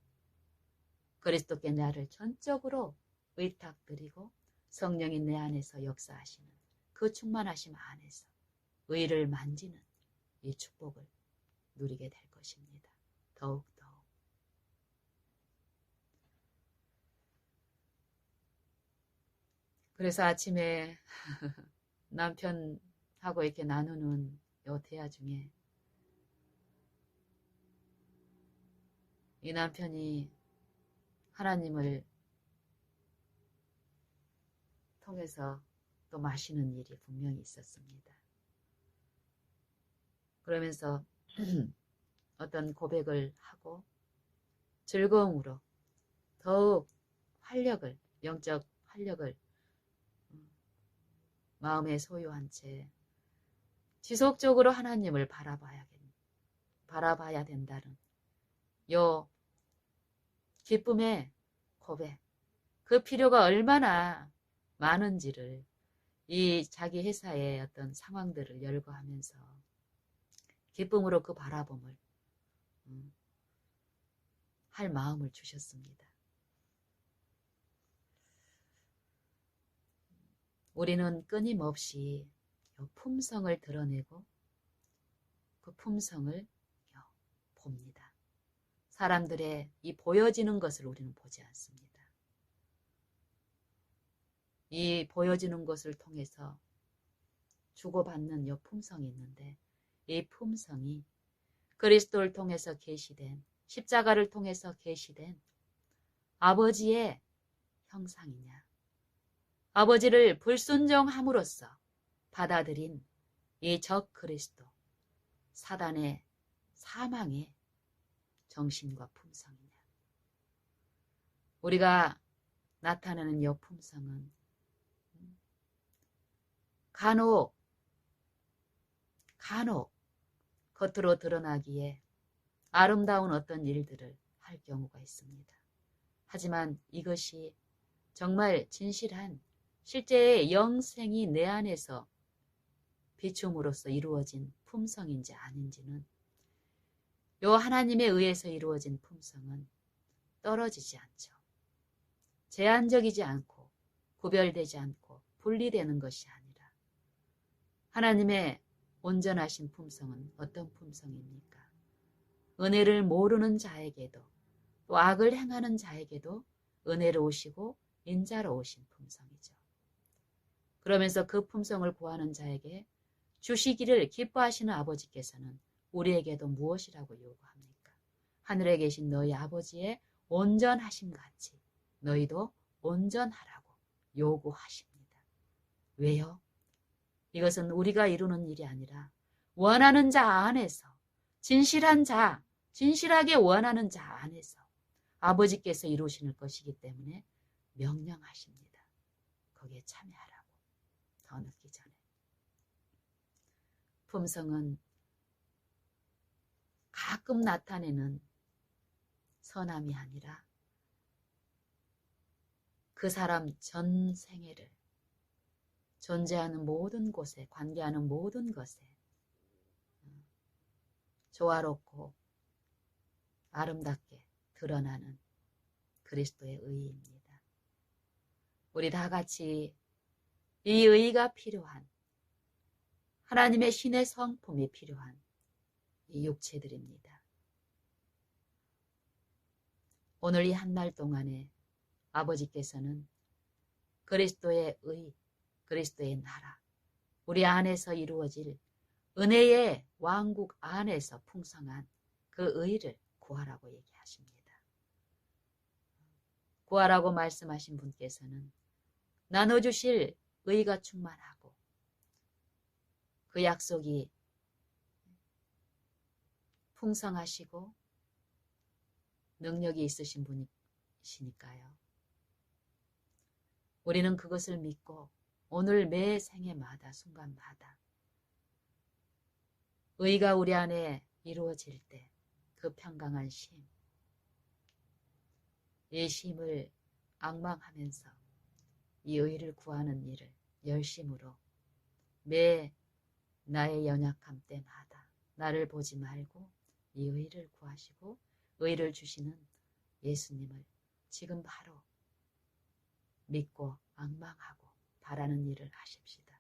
그리스도께 나를 전적으로 의탁드리고 성령이 내 안에서 역사하시는 그 충만하심 안에서 의를 만지는 이 축복을 누리게 될 것입니다. 더욱더. 그래서 아침에 남편하고 이렇게 나누는 요 대화 중에 이 남편이 하나님을 통해서 또 마시는 일이 분명히 있었습니다. 그러면서 어떤 고백을 하고 즐거움으로 더욱 활력을, 영적 활력을 마음에 소유한 채 지속적으로 하나님을 바라봐야 된다는 요 기쁨의 고백, 그 필요가 얼마나 많은지를 이 자기 회사의 어떤 상황들을 열거하면서 기쁨으로 그 바라봄을 할 마음을 주셨습니다. 우리는 끊임없이 요 품성을 드러내고 그 품성을 봅니다. 사람들의 이 보여지는 것을 우리는 보지 않습니다. 이 보여지는 것을 통해서 주고받는 요 품성이 있는데 이 품성이 그리스도를 통해서 계시된 십자가를 통해서 계시된 아버지의 형상이냐, 아버지를 불순종함으로써 받아들인 이 적 그리스도, 사단의 사망의 정신과 품성이냐. 우리가 나타내는 이 품성은 간혹 겉으로 드러나기에 아름다운 어떤 일들을 할 경우가 있습니다. 하지만 이것이 정말 진실한 실제의 영생이 내 안에서 비춤으로써 이루어진 품성인지 아닌지는 요 하나님에 의해서 이루어진 품성은 떨어지지 않죠. 제한적이지 않고 구별되지 않고 분리되는 것이 아니라 하나님의 온전하신 품성은 어떤 품성입니까? 은혜를 모르는 자에게도 또 악을 행하는 자에게도 은혜로우시고 인자로우신 품성이죠. 그러면서 그 품성을 구하는 자에게 주시기를 기뻐하시는 아버지께서는 우리에게도 무엇이라고 요구합니까? 하늘에 계신 너희 아버지의 온전하심 같이 너희도 온전하라고 요구하십니다. 왜요? 이것은 우리가 이루는 일이 아니라 원하는 자 안에서 진실한 자, 진실하게 원하는 자 안에서 아버지께서 이루시는 것이기 때문에 명령하십니다. 거기에 참여하라고. 더 늦기 전에. 품성은 가끔 나타내는 선함이 아니라 그 사람 전 생애를 존재하는 모든 곳에, 관계하는 모든 것에 조화롭고 아름답게 드러나는 그리스도의 의의입니다. 우리 다 같이 이 의의가 필요한 하나님의 신의 성품이 필요한 이 육체들입니다. 오늘 이 한 날 동안에 아버지께서는 그리스도의 의, 그리스도의 나라, 우리 안에서 이루어질 은혜의 왕국 안에서 풍성한 그 의를 구하라고 얘기하십니다. 구하라고 말씀하신 분께서는 나눠주실 의가 충만하고 그 약속이 풍성하시고 능력이 있으신 분이시니까요. 우리는 그것을 믿고 오늘 매 생애마다 순간마다 의가 우리 안에 이루어질 때 그 평강한 심, 이 심을 앙망하면서 이 의를 구하는 일을 열심으로 매 나의 연약함 때마다 나를 보지 말고 이 의를 구하시고 의를 주시는 예수님을 지금 바로 믿고 앙망하고 바라는 일을 하십시다.